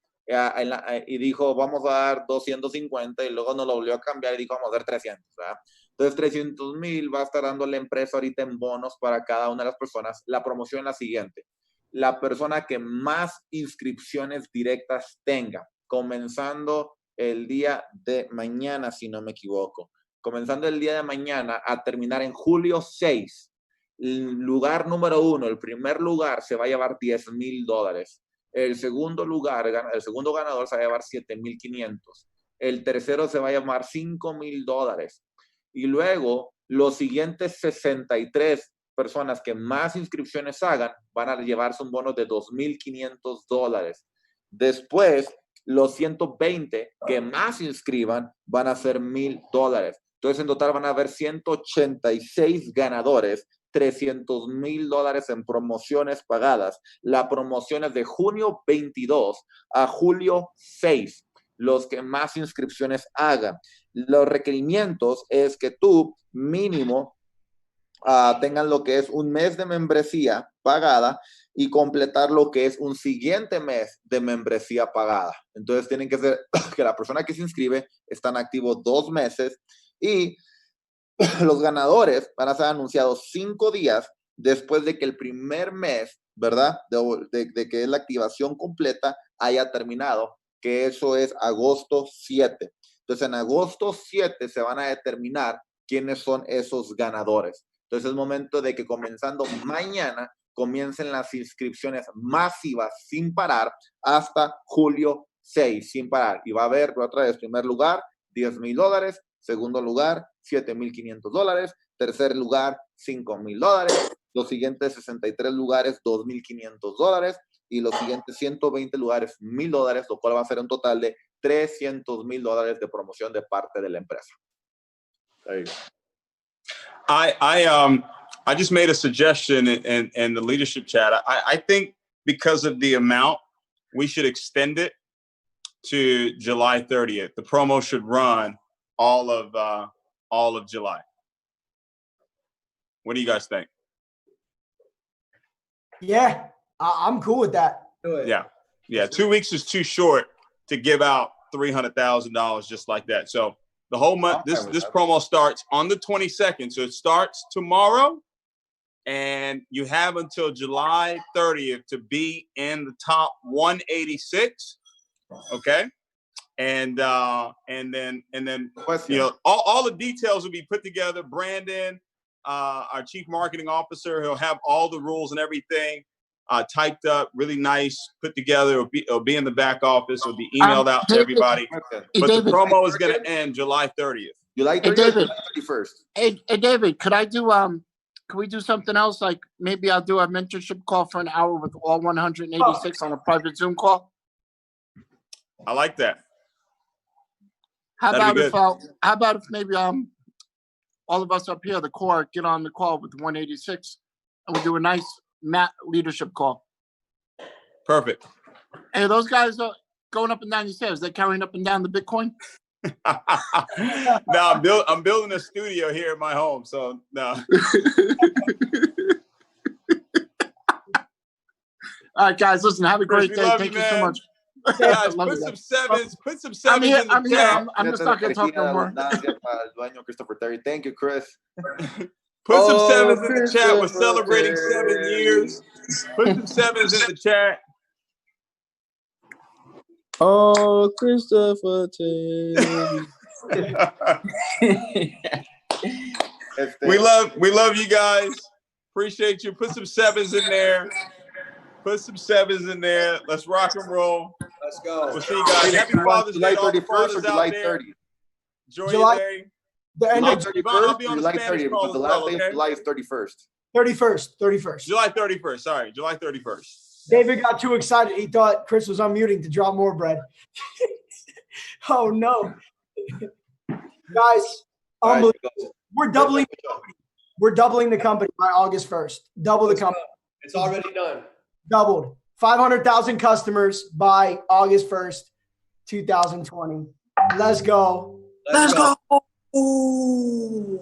y dijo, vamos a dar 250. Y luego nos lo volvió a cambiar y dijo, vamos a dar 300. ¿verdad? Entonces, 300,000 va a estar dando la empresa ahorita en bonos para cada una de las personas. La promoción es la siguiente. La persona que más inscripciones directas tenga, comenzando el día de mañana, si no me equivoco. Comenzando el día de mañana a terminar en julio 6. El lugar número 1, el primer lugar, se va a llevar $10,000. El segundo lugar, el segundo ganador se va a llevar 7,500. El tercero se va a llevar $5,000. Y luego, los siguientes 63 personas que más inscripciones hagan van a llevarse un bono de $2,500. Después, los 120 que más inscriban van a ser $1,000. Entonces, en total van a haber 186 ganadores, $300,000 en promociones pagadas. La promoción es de junio 22 a julio 6. Los que más inscripciones hagan. Los requerimientos es que tú mínimo tengan lo que es un mes de membresía pagada y completar lo que es un siguiente mes de membresía pagada. Entonces tienen que ser que la persona que se inscribe están activos 2 meses y los ganadores van a ser anunciados 5 días después de que el primer mes, ¿verdad? De que la activación completa haya terminado, que eso es agosto 7. Entonces en agosto 7 se van a determinar quiénes son esos ganadores. Entonces es momento de que comenzando mañana comiencen las inscripciones masivas sin parar hasta julio 6, sin parar. Y va a haber otra vez, primer lugar, $10,000, segundo lugar, $7,500, tercer lugar, $5,000, los siguientes 63 lugares, $2,500 y los siguientes 120 lugares, $1,000, lo cual va a ser un total de $300,000 de promoción de parte de la empresa. There you go. I just made a suggestion in the leadership chat. I think because of the amount, we should extend it to July 30th. The promo should run all of July. What do you guys think? Yeah, I'm cool with that. Yeah. 2 weeks is too short to give out $300,000 just like that. So the whole month, this promo starts on the 22nd. So it starts tomorrow, and you have until July 30th to be in the top 186. Okay. And then you know, all the details will be put together. Brandon, our chief marketing officer, he'll have all the rules and everything typed up, really nice, put together. It'll be in the back office. It'll be emailed out to everybody. But the promo is going to end July 30th. July 30th, David, July 31st. Hey, David, could I do can we do something else? Like maybe I'll do a mentorship call for an hour with all 186 on a private Zoom call. I like that. How about if maybe all of us up here, the core, get on the call with 186 and we do a nice leadership call. Perfect. Hey, those guys are going up and down your stairs. They're carrying up and down the Bitcoin. No, I'm building a studio here at my home. So no. All right, guys, listen, have a Chris, great we day. love Thank you, you so man. much. Guys, Love put you some guys. sevens. Put some I'm sevens here. in the I'm here. chat. I'm just not going to talk no more. 𝐿𝐴 Christopher Terry. Thank you, Chris. Put some sevens in the chat. We're Christopher celebrating 7 Terry. years. Put some sevens in the chat. Oh, Christopher Terry. We love you guys. Appreciate you. Put some sevens in there. Put some sevens in there. Let's rock and roll. Let's go. We'll see you guys. Happy Father's Day July to all the 31st or fathers July out there. 30th? Enjoy July- your day. The end July of 31st I'll be or on the July Spanish 30th? call Because the as last well, day okay? of July is 31st. 31st. July 31st. Sorry, July 31st. David got too excited. He thought Chris was unmuting to drop more bread. Oh no, guys! All right, Unbelievable. chicos. We're doubling. We're doubling the company by August 1st. Double the company. It's already done. Doubled. 500,000 customers by August 1st, 2020. Let's go. Let's go. Ooh.